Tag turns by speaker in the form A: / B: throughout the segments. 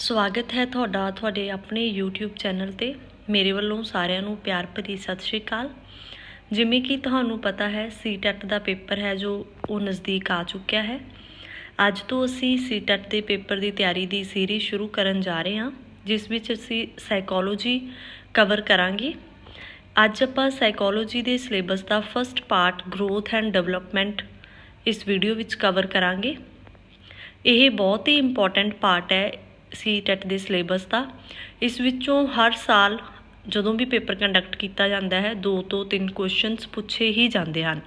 A: ਸਵਾਗਤ ਹੈ ਤੁਹਾਡਾ ਤੁਹਾਡੇ ਆਪਣੇ YouTube ਚੈਨਲ ਤੇ। ਮੇਰੇ ਵੱਲੋਂ ਸਾਰਿਆਂ ਨੂੰ ਪਿਆਰ ਭਰੀ ਸਤਿ ਸ਼੍ਰੀ ਅਕਾਲ। ਜਿਵੇਂ ਕਿ ਤੁਹਾਨੂੰ ਪਤਾ ਹੈ ਸੀਟੈਟ ਦਾ ਪੇਪਰ ਹੈ ਜੋ ਉਹ ਨਜ਼ਦੀਕ ਆ ਚੁੱਕਿਆ ਹੈ। ਅੱਜ ਤੋਂ ਅਸੀਂ ਸੀਟੈਟ ਦੇ ਪੇਪਰ ਦੀ ਤਿਆਰੀ ਦੀ ਸੀਰੀਜ਼ ਸ਼ੁਰੂ ਕਰਨ ਜਾ ਰਹੇ ਹਾਂ, ਜਿਸ ਵਿੱਚ ਅਸੀਂ ਸਾਈਕੋਲੋਜੀ ਕਵਰ ਕਰਾਂਗੇ। ਅੱਜ ਆਪਾਂ ਸਾਈਕੋਲੋਜੀ ਦੇ syllabus the first part growth and development ਇਸ ਵੀਡੀਓ ਵਿੱਚ ਕਵਰ ਕਰਾਂਗੇ। ਇਹ ਬਹੁਤ ਹੀ ਇੰਪੋਰਟੈਂਟ ਪਾਰਟ ਹੈ ਸੀਟੈਟ ਦੇ ਸਿਲੇਬਸ ਦਾ। ਇਸ ਵਿੱਚੋਂ ਹਰ ਸਾਲ ਜਦੋਂ ਵੀ ਪੇਪਰ ਕੰਡਕਟ ਕੀਤਾ ਜਾਂਦਾ ਹੈ 2 ਤੋਂ 3 ਕੁਐਸਚਨਸ ਪੁੱਛੇ ਹੀ ਜਾਂਦੇ ਹਨ,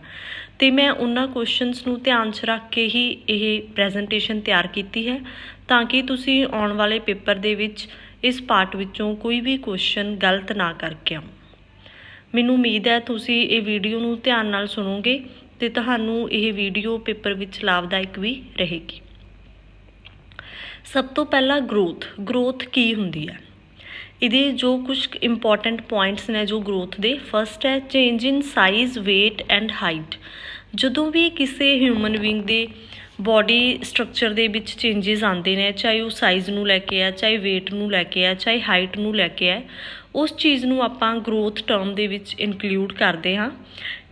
A: ਅਤੇ ਮੈਂ ਉਹਨਾਂ ਕੁਐਸਚਨਸ ਨੂੰ ਧਿਆਨ 'ਚ ਰੱਖ ਕੇ ਹੀ ਇਹ ਪ੍ਰੈਜੈਂਟੇਸ਼ਨ ਤਿਆਰ ਕੀਤੀ ਹੈ, ਤਾਂ ਕਿ ਤੁਸੀਂ ਆਉਣ ਵਾਲੇ ਪੇਪਰ ਦੇ ਵਿੱਚ ਇਸ ਪਾਰਟ ਵਿੱਚੋਂ ਕੋਈ ਵੀ ਕੁਐਸਚਨ ਗਲਤ ਨਾ ਕਰਕੇ ਆਓ। ਮੈਨੂੰ ਉਮੀਦ ਹੈ ਤੁਸੀਂ ਇਹ ਵੀਡੀਓ ਨੂੰ ਧਿਆਨ ਨਾਲ ਸੁਣੋਗੇ ਅਤੇ ਤੁਹਾਨੂੰ ਇਹ ਵੀਡੀਓ ਪੇਪਰ ਵਿੱਚ ਲਾਭਦਾਇਕ ਵੀ ਰਹੇਗੀ। ਸਭ ਤੋਂ ਪਹਿਲਾਂ ਗਰੋਥ ਕੀ ਹੁੰਦੀ ਹੈ, ਇਹਦੇ ਜੋ ਕੁਝ ਇੰਪੋਰਟੈਂਟ ਪੁਆਇੰਟਸ ਨੇ ਜੋ ਗਰੋਥ ਦੇ। ਫਸਟ ਹੈ change in size, weight and height. ਜਦੋਂ ਵੀ ਕਿਸੇ ਹਿਊਮਨ ਬੀਇੰਗ ਦੇ ਬੋਡੀ ਸਟਰਕਚਰ ਦੇ ਵਿੱਚ ਚੇਂਜਸ ਆਉਂਦੇ ਨੇ, ਚਾਹੇ ਉਹ ਸਾਈਜ਼ ਨੂੰ ਲੈ ਕੇ ਆ, ਚਾਹੇ ਵੇਟ ਨੂੰ ਲੈ ਕੇ ਆ, ਚਾਹੇ ਹਾਈਟ ਨੂੰ ਲੈ ਕੇ ਆ, ਉਸ ਚੀਜ਼ ਨੂੰ ਆਪਾਂ ਗਰੋਥ ਟਰਮ ਦੇ ਵਿੱਚ ਇਨਕਲੂਡ ਕਰਦੇ ਹਾਂ।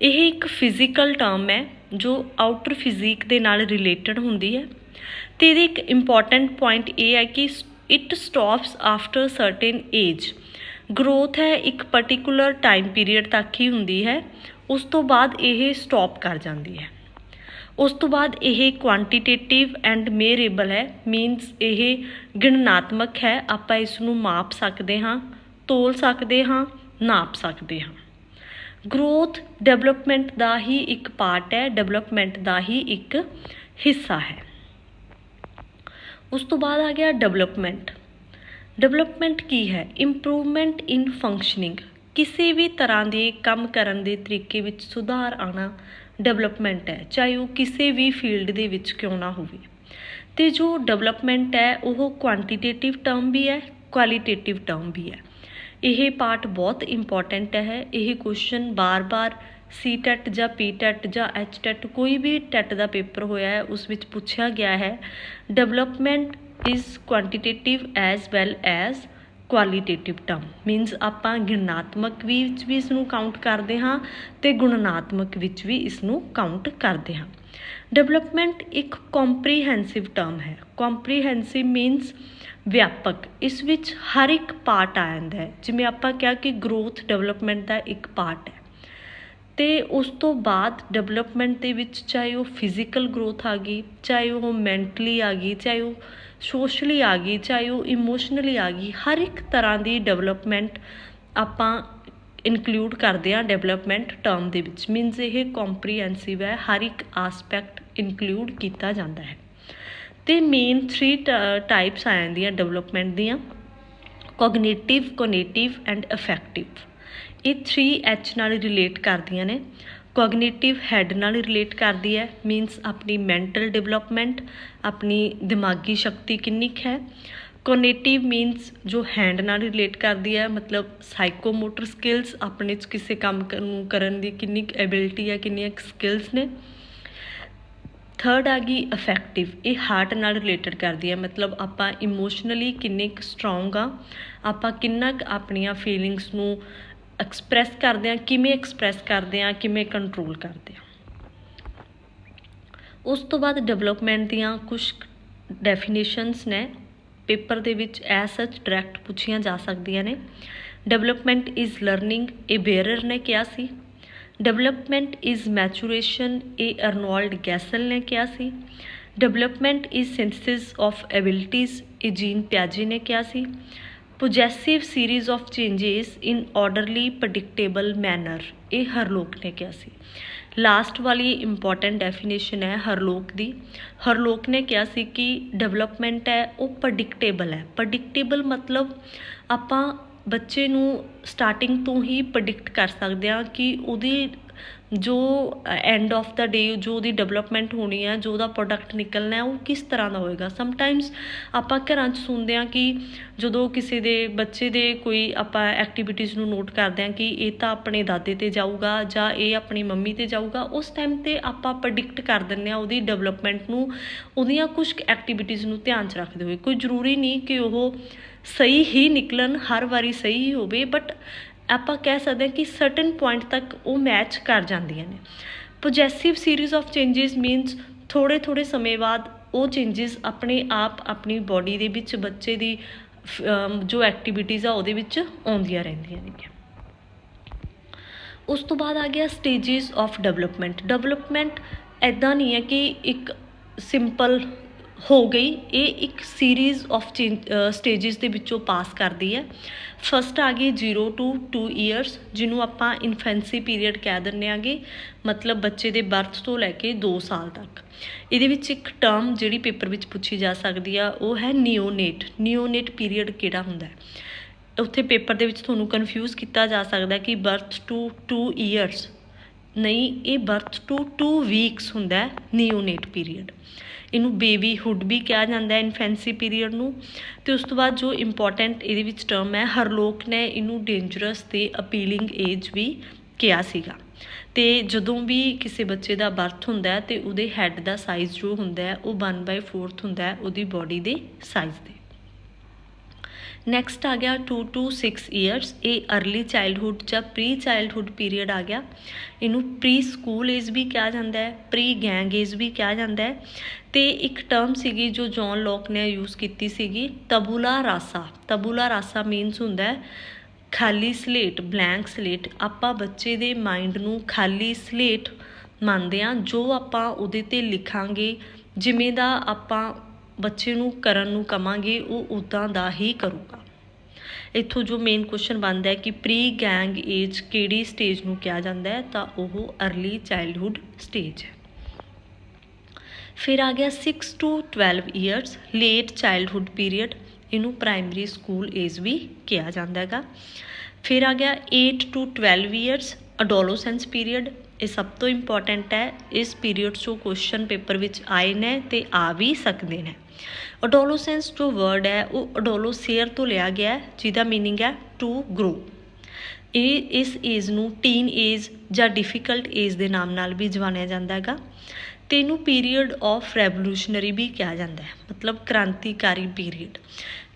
A: ਇਹ ਇੱਕ ਫਿਜ਼ੀਕਲ ਟਰਮ ਹੈ ਜੋ ਆਊਟਰ ਫਿਜ਼ੀਕ ਦੇ ਨਾਲ ਰਿਲੇਟਡ ਹੁੰਦੀ ਹੈ, ਅਤੇ ਇਹਦੀ ਇੱਕ ਇੰਪੋਰਟੈਂਟ ਪੁਆਇੰਟ ਇਹ ਹੈ ਕਿ it stops after certain age. Growth ਹੈ ਇੱਕ ਪਰਟੀਕੂਲਰ ਟਾਈਮ ਪੀਰੀਅਡ ਤੱਕ ਹੀ ਹੁੰਦੀ ਹੈ, ਉਸ ਤੋਂ ਬਾਅਦ ਇਹ ਸਟੋਪ ਕਰ ਜਾਂਦੀ ਹੈ। ਉਸ ਤੋਂ ਬਾਅਦ ਇਹ ਕੁਆਂਟੀਟੇਟਿਵ ਐਂਡ ਮੇਅਰੇਬਲ ਹੈ, ਮੀਨਸ ਇਹ ਗਿਣਨਾਤਮਕ ਹੈ। ਆਪਾਂ ਇਸ ਨੂੰ ਮਾਪ ਸਕਦੇ ਹਾਂ, ਤੋਲ ਸਕਦੇ ਹਾਂ, ਨਾਪ ਸਕਦੇ ਹਾਂ। ਗਰੋਥ ਡਿਵੈਲਪਮੈਂਟ ਦਾ ਹੀ ਇੱਕ ਪਾਰਟ ਹੈ, ਡਿਵੈਲਪਮੈਂਟ ਦਾ ਹੀ ਇੱਕ ਹਿੱਸਾ ਹੈ। ਉਸ ਤੋਂ ਬਾਅਦ ਆ ਗਿਆ ਡਿਵੈਲਪਮੈਂਟ ਕੀ ਹੈ? ਇੰਪਰੂਵਮੈਂਟ ਇਨ ਫੰਕਸ਼ਨਿੰਗ। ਕਿਸੇ ਵੀ ਤਰ੍ਹਾਂ ਦੇ ਕੰਮ ਕਰਨ ਦੇ ਤਰੀਕੇ ਵਿੱਚ ਸੁਧਾਰ ਆਉਣਾ ਡਿਵੈਲਪਮੈਂਟ ਹੈ, ਚਾਹੇ ਉਹ ਕਿਸੇ ਵੀ ਫੀਲਡ ਦੇ ਵਿੱਚ ਕਿਉਂ ਨਾ ਹੋਵੇ। ਅਤੇ ਜੋ ਡਿਵੈਲਪਮੈਂਟ ਹੈ ਉਹ ਕੁਆਂਟੀਟੇਟਿਵ ਟਰਮ ਵੀ ਹੈ, ਕੁਆਲੀਟੇਟਿਵ ਟਰਮ ਵੀ ਹੈ। ਇਹ ਪਾਰਟ ਬਹੁਤ ਇੰਪੋਰਟੈਂਟ ਹੈ। ਇਹ ਕੁਐਸਚਨ ਬਾਰ-ਬਾਰ ਸੀਟੈਟ ਜਾਂ ਪੀਟੈਟ ਜਾਂ ਐਚਟੈਟ ਕੋਈ ਵੀ ਟੈਟ ਦਾ ਪੇਪਰ ਹੋਇਆ ਹੈ ਉਸ ਵਿੱਚ ਪੁੱਛਿਆ ਗਿਆ ਹੈ। Development is quantitative as well as qualitative term, means ਆਪਾਂ ਗਿਣਨਾਤਮਕ ਵਿੱਚ ਵੀ ਇਸ ਨੂੰ ਕਾਊਂਟ ਕਰਦੇ ਹਾਂ ਅਤੇ ਗੁਣਨਾਤਮਕ ਵਿੱਚ ਵੀ ਇਸ ਨੂੰ ਕਾਊਂਟ ਕਰਦੇ ਹਾਂ। ਡਿਵੈਲਪਮੈਂਟ ਇੱਕ ਕੰਪਰੀਹੈਂਸਿਵ ਟਰਮ ਹੈ। ਕੰਪਰੀਹੈਂਸਿਵ ਮੀਨਸ ਵਿਆਪਕ। ਇਸ ਵਿੱਚ ਹਰ ਇੱਕ ਪਾਰਟ ਆ ਜਾਂਦਾ ਹੈ। ਜਿਵੇਂ ਆਪਾਂ ਕਿਹਾ ਕਿ ਗਰੋਥ ਡਿਵੈਲਪਮੈਂਟ ਦਾ ਇੱਕ ਪਾਰਟ ਹੈ, ਅਤੇ ਉਸ ਤੋਂ ਬਾਅਦ ਡਿਵੈਲਪਮੈਂਟ ਦੇ ਵਿੱਚ ਚਾਹੇ ਉਹ ਫਿਜ਼ੀਕਲ ਗਰੋਥ ਆ ਗਈ, ਚਾਹੇ ਉਹ ਮੈਂਟਲੀ ਆ ਗਈ, ਚਾਹੇ ਉਹ ਸੋਸ਼ਲੀ ਆ ਗਈ, ਚਾਹੇ ਉਹ ਇਮੋਸ਼ਨਲੀ ਆ ਗਈ, ਹਰ ਇੱਕ ਤਰ੍ਹਾਂ ਦੀ ਡਿਵੈਲਪਮੈਂਟ ਆਪਾਂ ਇਨਕਲੂਡ ਕਰਦੇ ਹਾਂ ਡਿਵੈਲਪਮੈਂਟ ਟਰਮ ਦੇ ਵਿੱਚ। ਮੀਨਸ ਇਹ ਕੰਪਰੀਹੈਂਸਿਵ ਹੈ, ਹਰ ਇੱਕ ਆਸਪੈਕਟ ਇਨਕਲੂਡ ਕੀਤਾ ਜਾਂਦਾ ਹੈ। ਅਤੇ ਮੇਨ 3 ਟਾਈਪਸ ਆ ਜਾਂਦੀਆਂ ਡਿਵੈਲਪਮੈਂਟ ਦੀਆਂ: ਕੋਗਨੀਟਿਵ, ਕੋਨੇਟਿਵ ਐਂਡ ਅਫੈਕਟਿਵ। ਇਹ 3H ਨਾਲ ਰਿਲੇਟ ਕਰਦੀਆਂ ਨੇ। ਕੋਗਨੀਟਿਵ ਹੈਡ ਨਾਲ ਰਿਲੇਟ ਕਰਦੀ ਹੈ, ਮੀਨਸ ਆਪਣੀ ਮੈਂਟਲ ਡਿਵੈਲਪਮੈਂਟ, ਆਪਣੀ ਦਿਮਾਗੀ ਸ਼ਕਤੀ ਕਿੰਨੀ ਕੁ ਹੈ। ਕੋਨੇਟਿਵ ਮੀਨਸ ਜੋ ਹੈਂਡ ਨਾਲ ਰਿਲੇਟ ਕਰਦੀ ਹੈ, ਮਤਲਬ ਸਾਈਕੋਮੋਟਰ ਸਕਿੱਲਸ, ਆਪਣੇ 'ਚ ਕਿਸੇ ਕੰਮ ਨੂੰ ਕਰਨ ਦੀ ਕਿੰਨੀ ਕੁ ਐਬਿਲਿਟੀ ਹੈ, ਕਿੰਨੀਆਂ ਕੁ ਸਕਿੱਲਸ ਨੇ। ਥਰਡ ਆ ਗਈ ਅਫੈਕਟਿਵ। ਇਹ ਹਾਰਟ ਨਾਲ ਰਿਲੇਟਡ ਕਰਦੀ ਹੈ, ਮਤਲਬ ਆਪਾਂ ਇਮੋਸ਼ਨਲੀ ਕਿੰਨੇ ਕੁ ਸਟਰੋਂਗ ਆ, ਆਪਾਂ ਕਿੰਨਾ ਕੁ ਆਪਣੀਆਂ ਫੀਲਿੰਗਸ ਨੂੰ ਐਕਸਪ੍ਰੈਸ ਕਰਦੇ ਹਾਂ, ਕਿਵੇਂ ਐਕਸਪ੍ਰੈਸ ਕਰਦੇ ਹਾਂ, ਕਿਵੇਂ ਕੰਟਰੋਲ ਕਰਦੇ ਹਾਂ। ਉਸ ਤੋਂ ਬਾਅਦ ਡਿਵੈਲਪਮੈਂਟ ਦੀਆਂ ਕੁਛ ਡੈਫੀਨੇਸ਼ਨਸ ਨੇ, ਪੇਪਰ ਦੇ ਵਿੱਚ ਐਜ਼ ਸੱਚ ਡਾਇਰੈਕਟ ਪੁੱਛੀਆਂ ਜਾ ਸਕਦੀਆਂ ਨੇ। ਡਿਵੈਲਪਮੈਂਟ ਇਜ਼ ਲਰਨਿੰਗ, ਇਹ ਬੇਅਰਰ ਨੇ ਕਿਹਾ ਸੀ। ਡਿਵੈਲਪਮੈਂਟ ਇਜ਼ ਮੈਚੂਰੇਸ਼ਨ, ਇਹ ਅਰਨੋਲਡ ਗੈਸਲ ਨੇ ਕਿਹਾ ਸੀ। Development is synthesis of abilities, ਇਹ ਜੀਨ ਪਿਆਜੇ ਨੇ ਕਿਹਾ ਸੀ। Possessive series of changes in orderly predictable manner, ਇਹ ਹਰਲੋਕ ਨੇ ਕਿਹਾ ਸੀ। ਲਾਸਟ ਵਾਲੀ ਇੰਪੋਰਟੈਂਟ ਡੈਫੀਨੇਸ਼ਨ ਹੈ ਹਰਲੋਕ ਦੀ। ਹਰਲੋਕ ਨੇ ਕਿਹਾ ਸੀ ਕਿ ਡਿਵੈਲਪਮੈਂਟ ਹੈ ਉਹ ਪ੍ਰੈਡਿਕਟੇਬਲ ਹੈ। ਪ੍ਰੈਡਿਕਟੇਬਲ ਮਤਲਬ ਆਪਾਂ ਬੱਚੇ ਨੂੰ ਸਟਾਰਟਿੰਗ ਤੋਂ ਹੀ ਪ੍ਰੈਡਿਕਟ ਕਰ ਸਕਦੇ ਹਾਂ ਕਿ ਉਹਦੀ जो एंड ऑफ द डे जो ਉਹਦੀ ਡਿਵੈਲਪਮੈਂਟ ਹੋਣੀ ਹੈ, ਜੋ ਉਹਦਾ ਪ੍ਰੋਡਕਟ ਨਿਕਲਣਾ ਹੈ, ਉਹ ਕਿਸ ਤਰ੍ਹਾਂ ਦਾ ਹੋਏਗਾ। ਸਮਟਾਈਮਸ ਆਪਾਂ ਘਰਾਂ 'ਚ ਸੁਣਦੇ ਹਾਂ ਕਿ ਜਦੋਂ ਕਿਸੇ ਦੇ ਬੱਚੇ ਦੇ ਕੋਈ ਆਪਾਂ ਐਕਟੀਵਿਟੀਜ਼ ਨੂੰ ਨੋਟ ਕਰਦੇ ਹਾਂ ਕਿ ਇਹ ਤਾਂ ਆਪਣੇ ਦਾਦੇ 'ਤੇ ਜਾਊਗਾ ਜਾਂ ਇਹ ਆਪਣੀ ਮੰਮੀ 'ਤੇ ਜਾਊਗਾ, ਉਸ ਟਾਈਮ 'ਤੇ ਆਪਾਂ ਪ੍ਰੈਡਿਕਟ ਕਰ ਦਿੰਦੇ ਹਾਂ ਉਹਦੀ ਡਿਵੈਲਪਮੈਂਟ ਨੂੰ, ਉਹਦੀਆਂ ਕੁਛ ਐਕਟੀਵਿਟੀਜ਼ ਨੂੰ ਧਿਆਨ 'ਚ ਰੱਖਦੇ ਹੋਏ। ਕੋਈ ਜ਼ਰੂਰੀ ਨਹੀਂ ਕਿ ਉਹ ਸਹੀ ਹੀ ਨਿਕਲਣ, ਹਰ ਵਾਰੀ ਸਹੀ ਹੀ ਹੋਵੇ, ਬਟ ਆਪਾਂ ਕਹਿ ਸਕਦੇ ਹਾਂ ਕਿ ਸਰਟਨ ਪੁਆਇੰਟ ਤੱਕ ਉਹ ਮੈਚ ਕਰ ਜਾਂਦੀਆਂ ਨੇ। Possessive series of changes means ਥੋੜ੍ਹੇ ਸਮੇਂ ਬਾਅਦ ਉਹ ਚੇਂਜਿਸ ਆਪਣੇ ਆਪ ਆਪਣੀ ਬੋਡੀ ਦੇ ਵਿੱਚ ਬੱਚੇ ਦੀ ਜੋ ਐਕਟੀਵਿਟੀਜ਼ ਆ ਉਹਦੇ ਵਿੱਚ ਆਉਂਦੀਆਂ ਰਹਿੰਦੀਆਂ ਨੇ। ਉਸ ਤੋਂ ਬਾਅਦ ਆ ਗਿਆ ਸਟੇਜਿਸ ਆਫ ਡਿਵੈਲਪਮੈਂਟ ਇੱਦਾਂ ਨਹੀਂ ਹੈ ਕਿ ਇੱਕ ਸਿੰਪਲ ਹੋ ਗਈ, ਇਹ ਇੱਕ ਸੀਰੀਜ਼ ਆਫ ਸਟੇਜਿਸ ਦੇ ਵਿੱਚੋਂ ਪਾਸ ਕਰਦੀ ਹੈ। ਫਸਟ ਆ ਗਈ 0 to 2 years, ਜਿਹਨੂੰ ਆਪਾਂ ਇਨਫੈਂਸੀ ਪੀਰੀਅਡ ਕਹਿ ਦਿੰਦੇ ਆਂਗੇ, ਮਤਲਬ ਬੱਚੇ ਦੇ ਬਰਥ ਤੋਂ ਲੈ ਕੇ 2 ਸਾਲ ਤੱਕ। ਇਹਦੇ ਵਿੱਚ ਇੱਕ ਟਰਮ ਜਿਹੜੀ ਪੇਪਰ ਵਿੱਚ ਪੁੱਛੀ ਜਾ ਸਕਦੀ ਆ ਉਹ ਹੈ ਨਿਓਨੇਟ ਪੀਰੀਅਡ ਕਿਹੜਾ ਹੁੰਦਾ ਹੈ। ਉੱਥੇ ਪੇਪਰ ਦੇ ਵਿੱਚ ਤੁਹਾਨੂੰ ਕਨਫਿਊਜ਼ ਕੀਤਾ ਜਾ ਸਕਦਾ ਕਿ ਬਰਥ ਟੂ 2 years ਨਹੀਂ, ਇਹ ਬਰਥ ਟੂ 2 weeks ਹੁੰਦਾ ਨਿਓਨੇਟ ਪੀਰੀਅਡ। ਇਹਨੂੰ ਬੇਬੀਹੁੱਡ ਵੀ ਕਿਹਾ ਜਾਂਦਾ ਹੈ ਇਨਫੈਂਸੀ ਪੀਰੀਅਡ ਨੂੰ। ਅਤੇ ਉਸ ਤੋਂ ਬਾਅਦ ਜੋ ਇੰਪੋਰਟੈਂਟ ਇਹਦੇ ਵਿੱਚ ਟਰਮ ਹੈ, ਹਰਲੋਕ ਨੇ ਇਹਨੂੰ ਡੇਂਜਰਸ ਅਤੇ ਅਪੀਲਿੰਗ ਏਜ ਵੀ ਕਿਹਾ ਸੀਗਾ। ਅਤੇ ਜਦੋਂ ਵੀ ਕਿਸੇ ਬੱਚੇ ਦਾ ਬਰਥ ਹੁੰਦਾ ਅਤੇ ਉਹਦੇ ਹੈਡ ਦਾ ਸਾਈਜ਼ ਜੋ ਹੁੰਦਾ ਹੈ ਉਹ 1/4 ਹੁੰਦਾ ਹੈ ਉਹਦੀ ਬੋਡੀ ਦੇ ਸਾਈਜ਼ ਦੇ। ਨੈਕਸਟ ਆ ਗਿਆ 2 to 6 years, ਇਹ ਅਰਲੀ ਚਾਈਲਡਹੁੱਡ ਜਾਂ ਪ੍ਰੀ ਚਾਈਲਡਹੁੱਡ ਪੀਰੀਅਡ ਆ ਗਿਆ। ਇਹਨੂੰ ਪ੍ਰੀ ਸਕੂਲ ਏਜ ਵੀ ਕਿਹਾ ਜਾਂਦਾ ਹੈ, ਪ੍ਰੀ ਗੈਂਗ ਏਜ ਵੀ ਕਿਹਾ ਜਾਂਦਾ ਹੈ। ਅਤੇ ਇੱਕ ਟਰਮ ਸੀਗੀ ਜੋ ਜੌਨ ਲੋਕ ਨੇ ਯੂਜ਼ ਕੀਤੀ ਸੀਗੀ, ਤਬੂਲਾ ਰਾਸਾ ਮੀਨਸ ਹੁੰਦਾ ਹੈ ਖਾਲੀ ਸਲੇਟ, ਬਲੈਂਕ ਸਲੇਟ। ਆਪਾਂ ਬੱਚੇ ਦੇ ਮਾਈਂਡ ਨੂੰ ਖਾਲੀ ਸਲੇਟ ਮੰਨਦੇ ਹਾਂ, ਜੋ ਆਪਾਂ ਉਹਦੇ 'ਤੇ ਲਿਖਾਂਗੇ, ਜਿਵੇਂ ਦਾ ਆਪਾਂ ਬੱਚੇ ਨੂੰ ਕਰਨ ਨੂੰ ਕਵਾਂਗੇ ਉਹ ਉੱਦਾਂ ਦਾ ਹੀ ਕਰੂਗਾ। ਇੱਥੋਂ ਜੋ ਮੇਨ ਕੁਐਸਚਨ ਬਣਦਾ ਹੈ ਕਿ ਪ੍ਰੀ ਗੈਂਗ ਏਜ ਕਿਹੜੀ ਸਟੇਜ ਨੂੰ ਕਿਹਾ ਜਾਂਦਾ ਹੈ, ਤਾਂ ਉਹ ਅਰਲੀ ਚਾਈਲਡਹੁੱਡ ਸਟੇਜ ਹੈ। ਫਿਰ ਆ ਗਿਆ 6 to 12 years, late childhood period, ਇਹਨੂੰ ਪ੍ਰਾਇਮਰੀ ਸਕੂਲ ਏਜ ਵੀ ਕਿਹਾ ਜਾਂਦਾ ਹੈਗਾ। ਫਿਰ ਆ ਗਿਆ 8 to 12 years, ਅਡੋਲੋਸੈਂਸ ਪੀਰੀਅਡ, ਇਹ ਸਭ ਤੋਂ ਇੰਪੋਰਟੈਂਟ ਹੈ। ਇਸ ਪੀਰੀਅਡ 'ਚੋਂ ਕੁਐਸਚਨ ਪੇਪਰ ਵਿੱਚ ਆਏ ਨੇ ਅਤੇ ਆ ਵੀ ਸਕਦੇ ਨੇ। ਅਡੋਲੋਸੈਂਸ ਜੋ ਵਰਡ ਹੈ ਉਹ ਅਡੋਲੋਸੇਅਰ ਤੋਂ ਲਿਆ ਗਿਆ, ਜਿਹਦਾ ਮੀਨਿੰਗ ਹੈ ਟੂ ਗਰੋ। ਇਹ ਇਸ ਏਜ ਨੂੰ ਟੀਨ ਏਜ ਜਾਂ ਡਿਫੀਕਲਟ ਏਜ ਦੇ ਨਾਮ ਨਾਲ ਵੀ ਜਾਣਿਆ ਜਾਂਦਾ ਹੈਗਾ। ਅਤੇ ਇਹਨੂੰ ਪੀਰੀਅਡ ਆਫ ਰੈਵੋਲੂਸ਼ਨਰੀ ਵੀ ਕਿਹਾ ਜਾਂਦਾ ਹੈ, ਮਤਲਬ ਕ੍ਰਾਂਤੀਕਾਰੀ ਪੀਰੀਅਡ।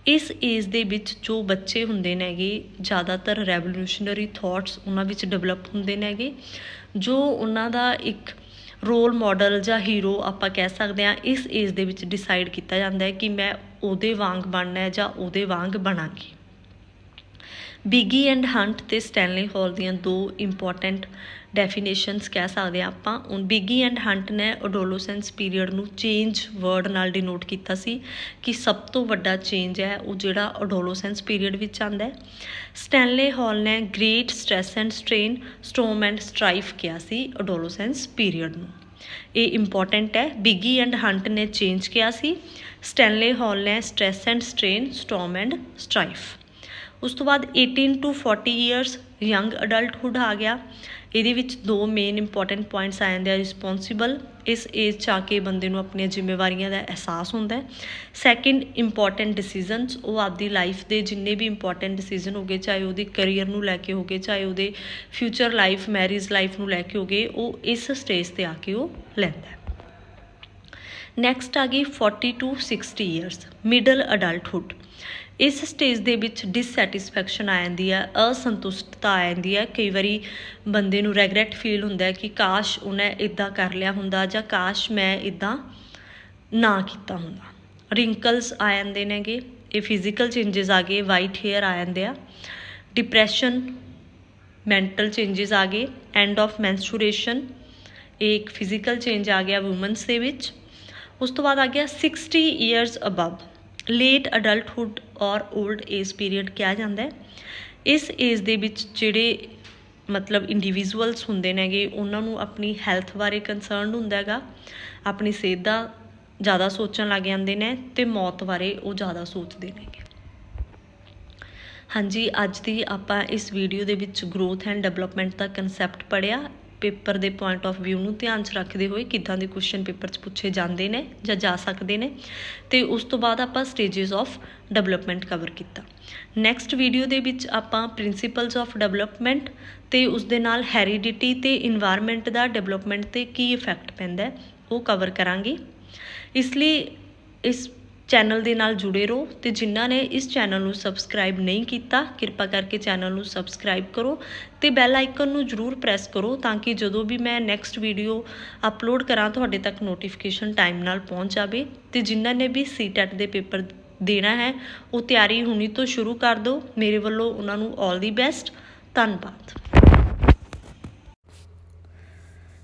A: ਇਸ ਏਜ ਦੇ ਵਿੱਚ ਜੋ ਬੱਚੇ ਹੁੰਦੇ ਨੇਗੇ ਜ਼ਿਆਦਾਤਰ ਰੈਵੋਲੂਸ਼ਨਰੀ ਥੋਟਸ ਉਹਨਾਂ ਵਿੱਚ ਡਿਵੈਲਪ ਹੁੰਦੇ ਨੇਗੇ, ਜੋ ਉਹਨਾਂ ਦਾ ਇੱਕ ਰੋਲ ਮਾਡਲ ਜਾਂ ਹੀਰੋ ਆਪਾਂ ਕਹਿ ਸਕਦੇ ਹਾਂ, ਇਸ ਏਜ ਦੇ ਵਿੱਚ ਡਿਸਾਈਡ ਕੀਤਾ ਜਾਂਦਾ ਹੈ ਕਿ ਮੈਂ ਉਹਦੇ ਵਾਂਗ ਬਣਨਾ ਹੈ ਜਾਂ ਉਹਦੇ ਵਾਂਗ ਬਣਾਂਗੀ। ਬਿਗੀ ਐਂਡ ਹੰਟ ਅਤੇ ਸਟੈਨਲੀ ਹਾਲ ਦੀਆਂ 2 ਇੰਪੋਰਟੈਂਟ ਡੈਫੀਨੇਸ਼ਨਸ ਕਹਿ ਸਕਦੇ ਹਾਂ ਆਪਾਂ। ਹੁਣ ਬਿਗੀ ਐਂਡ ਹੰਟ ਨੇ ਅਡੋਲੋਸੈਂਸ ਪੀਰੀਅਡ ਨੂੰ ਚੇਂਜ ਵਰਡ ਨਾਲ ਡਿਨੋਟ ਕੀਤਾ ਸੀ ਕਿ ਸਭ ਤੋਂ ਵੱਡਾ ਚੇਂਜ ਹੈ ਉਹ ਜਿਹੜਾ ਅਡੋਲੋਸੈਂਸ ਪੀਰੀਅਡ ਵਿੱਚ ਆਉਂਦਾ ਹੈ। ਸਟੈਨਲੇ ਹਾਲ ਨੇ great stress and strain, storm and strife ਕਿਹਾ ਸੀ ਅਡੋਲੋਸੈਂਸ ਪੀਰੀਅਡ ਨੂੰ। ਇਹ ਇੰਪੋਰਟੈਂਟ ਹੈ। ਬਿਗੀ ਐਂਡ ਹੰਟ ਨੇ ਚੇਂਜ ਕਿਹਾ ਸੀ, ਸਟੈਨਲੇ ਹਾਲ ਨੇ stress and strain, storm and strife. ਉਸ ਤੋਂ ਬਾਅਦ 18 to 40 years, ਯੰਗ ਅਡਲਟਹੁੱਡ ਆ ਗਿਆ। ਇਹਦੇ ਵਿੱਚ 2 ਮੇਨ ਇੰਪੋਰਟੈਂਟ ਪੁਆਇੰਟਸ ਆ ਜਾਂਦੇ ਆ। ਰਿਸਪੋਂਸੀਬਲ, ਇਸ ਏਜ 'ਚ ਆ ਕੇ ਬੰਦੇ ਨੂੰ ਆਪਣੀਆਂ ਜ਼ਿੰਮੇਵਾਰੀਆਂ ਦਾ ਅਹਿਸਾਸ ਹੁੰਦਾ ਹੈ। ਸੈਕਿੰਡ, ਇੰਪੋਰਟੈਂਟ ਡਿਸੀਜ਼ਨਸ, ਉਹ ਆਪਦੀ ਲਾਈਫ ਦੇ ਜਿੰਨੇ ਵੀ ਇੰਪੋਰਟੈਂਟ ਡਿਸੀਜ਼ਨ ਹੋ ਗਏ, ਚਾਹੇ ਉਹਦੀ ਕਰੀਅਰ ਨੂੰ ਲੈ ਕੇ ਹੋ ਗਏ, ਚਾਹੇ ਉਹਦੇ ਫਿਊਚਰ ਲਾਈਫ, ਮੈਰਿਜ ਲਾਈਫ ਨੂੰ ਲੈ ਕੇ ਹੋ ਗਏ, ਉਹ ਇਸ ਸਟੇਜ 'ਤੇ ਆ ਕੇ ਉਹ ਲੈਂਦਾ। ਨੈਕਸਟ ਆ ਗਈ 40 to 60 years, ਮਿਡਲ ਅਡਲਟਹੁੱਡ। ਇਸ ਸਟੇਜ ਦੇ ਵਿੱਚ ਡਿਸਸੈਟਿਸਫੈਕਸ਼ਨ ਆ ਜਾਂਦੀ ਹੈ, ਅਸੰਤੁਸ਼ਟਤਾ ਆ ਜਾਂਦੀ ਹੈ। ਕਈ ਵਾਰੀ ਬੰਦੇ ਨੂੰ ਰੈਗਰੈਟ ਫੀਲ ਹੁੰਦਾ ਹੈ ਕਿ ਕਾਸ਼ ਉਹਨੇ ਇੱਦਾਂ ਕਰ ਲਿਆ ਹੁੰਦਾ ਜਾਂ ਕਾਸ਼ ਮੈਂ ਇੱਦਾਂ ਨਾ ਕੀਤਾ ਹੁੰਦਾ। ਰਿੰਕਲਸ ਆ ਜਾਂਦੇ ਨੇਗੇ, ਇਹ ਫਿਜ਼ੀਕਲ ਚੇਂਜਸ ਆ ਗਏ, ਵਾਈਟ ਹੇਅਰ ਆ ਜਾਂਦੇ ਆ। ਡਿਪਰੈਸ਼ਨ, ਮੈਂਟਲ ਚੇਂਜਸ ਆ ਗਏ। ਐਂਡ ਆਫ ਮੈਂਸਟਰੂਏਸ਼ਨ, ਇਹ ਇੱਕ ਫਿਜ਼ੀਕਲ ਚੇਂਜ ਆ ਗਿਆ ਵੂਮਨਸ ਦੇ ਵਿੱਚ। ਉਸ ਤੋਂ ਬਾਅਦ ਆ ਗਿਆ 60 years ਅਬਵ, ਲੇਟ ਅਡਲਟਹੁੱਡ ਔਰ ਓਲਡ ਏਜ ਪੀਰੀਅਡ ਕਿਹਾ ਜਾਂਦਾ ਹੈ। ਇਸ ਏਜ ਦੇ ਵਿੱਚ ਜਿਹੜੇ ਮਤਲਬ ਇੰਡੀਵਿਜੂਅਲਸ ਹੁੰਦੇ ਨੇਗੇ ਉਹਨਾਂ ਨੂੰ ਆਪਣੀ ਹੈਲਥ ਬਾਰੇ ਕੰਸਰਨ ਹੁੰਦਾ ਹੈਗਾ, ਆਪਣੀ ਸਿਹਤ ਦਾ ਜ਼ਿਆਦਾ ਸੋਚਣ ਲੱਗ ਜਾਂਦੇ ਨੇ ਅਤੇ ਮੌਤ ਬਾਰੇ ਉਹ ਜ਼ਿਆਦਾ ਸੋਚਦੇ ਨੇਗੇ। ਹਾਂਜੀ, ਅੱਜ ਦੀ ਆਪਾਂ ਇਸ ਵੀਡੀਓ ਦੇ ਵਿੱਚ growth and development the concept ਪੜ੍ਹਿਆ। पेपर के पॉइंट ऑफ व्यू ਨੂੰ ध्यान 'ਚ ਰੱਖਦੇ ਹੋਏ ਕਿੱਦਾਂ ਦੇ ਕੁਐਸਚਨ ਪੇਪਰ 'ਚ ਪੁੱਛੇ ਜਾਂਦੇ ਨੇ ਜਾਂ ਜਾ ਸਕਦੇ ਨੇ। ਤੇ ਉਸ ਤੋਂ ਬਾਅਦ ਆਪਾਂ ਸਟੇजेस ਆਫ ਡਿਵੈਲਪਮੈਂਟ ਕਵਰ ਕੀਤਾ। ਨੈਕਸਟ ਵੀਡੀਓ ਦੇ ਵਿੱਚ ਆਪਾਂ ਪ੍ਰਿੰਸੀਪਲਸ ਆਫ ਡਿਵੈਲਪਮੈਂਟ ਤੇ ਉਸ ਦੇ ਨਾਲ ਹੈਰੀਡਿਟੀ ਤੇ ਇਨਵਾਇਰਨਮੈਂਟ ਦਾ ਡਿਵੈਲਪਮੈਂਟ ਤੇ ਕੀ ਇਫੈਕਟ ਪੈਂਦਾ ਉਹ ਕਵਰ ਕਰਾਂਗੇ। ਇਸ ਲਈ ਇਸ ਚੈਨਲ ਦੇ ਨਾਲ ਜੁੜੇ ਰਹੋ ਤੇ ਜਿਨ੍ਹਾਂ ਨੇ ਇਸ ਚੈਨਲ ਨੂੰ ਸਬਸਕ੍ਰਾਈਬ ਨਹੀਂ ਕੀਤਾ ਕਿਰਪਾ ਕਰਕੇ ਚੈਨਲ ਨੂੰ ਸਬਸਕ੍ਰਾਈਬ ਕਰੋ ਤੇ ਬੈਲ ਆਈਕਨ ਨੂੰ ਜ਼ਰੂਰ ਪ੍ਰੈਸ ਕਰੋ ਤਾਂ ਕਿ ਜਦੋਂ ਵੀ ਮੈਂ ਨੈਕਸਟ ਵੀਡੀਓ ਅਪਲੋਡ ਕਰਾਂ ਤੁਹਾਡੇ ਤੱਕ ਨੋਟੀਫਿਕੇਸ਼ਨ ਟਾਈਮ ਨਾਲ ਪਹੁੰਚ ਜਾਵੇ। ਤੇ ਜਿਨ੍ਹਾਂ ਨੇ ਵੀ ਸੀਟੈਟ ਦੇ ਪੇਪਰ ਦੇਣਾ ਹੈ ਉਹ ਤਿਆਰੀ ਹੁਣੀ ਤੋਂ ਸ਼ੁਰੂ ਕਰ ਦਿਓ। ਮੇਰੇ ਵੱਲੋਂ ਉਹਨਾਂ ਨੂੰ ਆਲ ਦੀ ਬੈਸਟ। ਧੰਨਵਾਦ।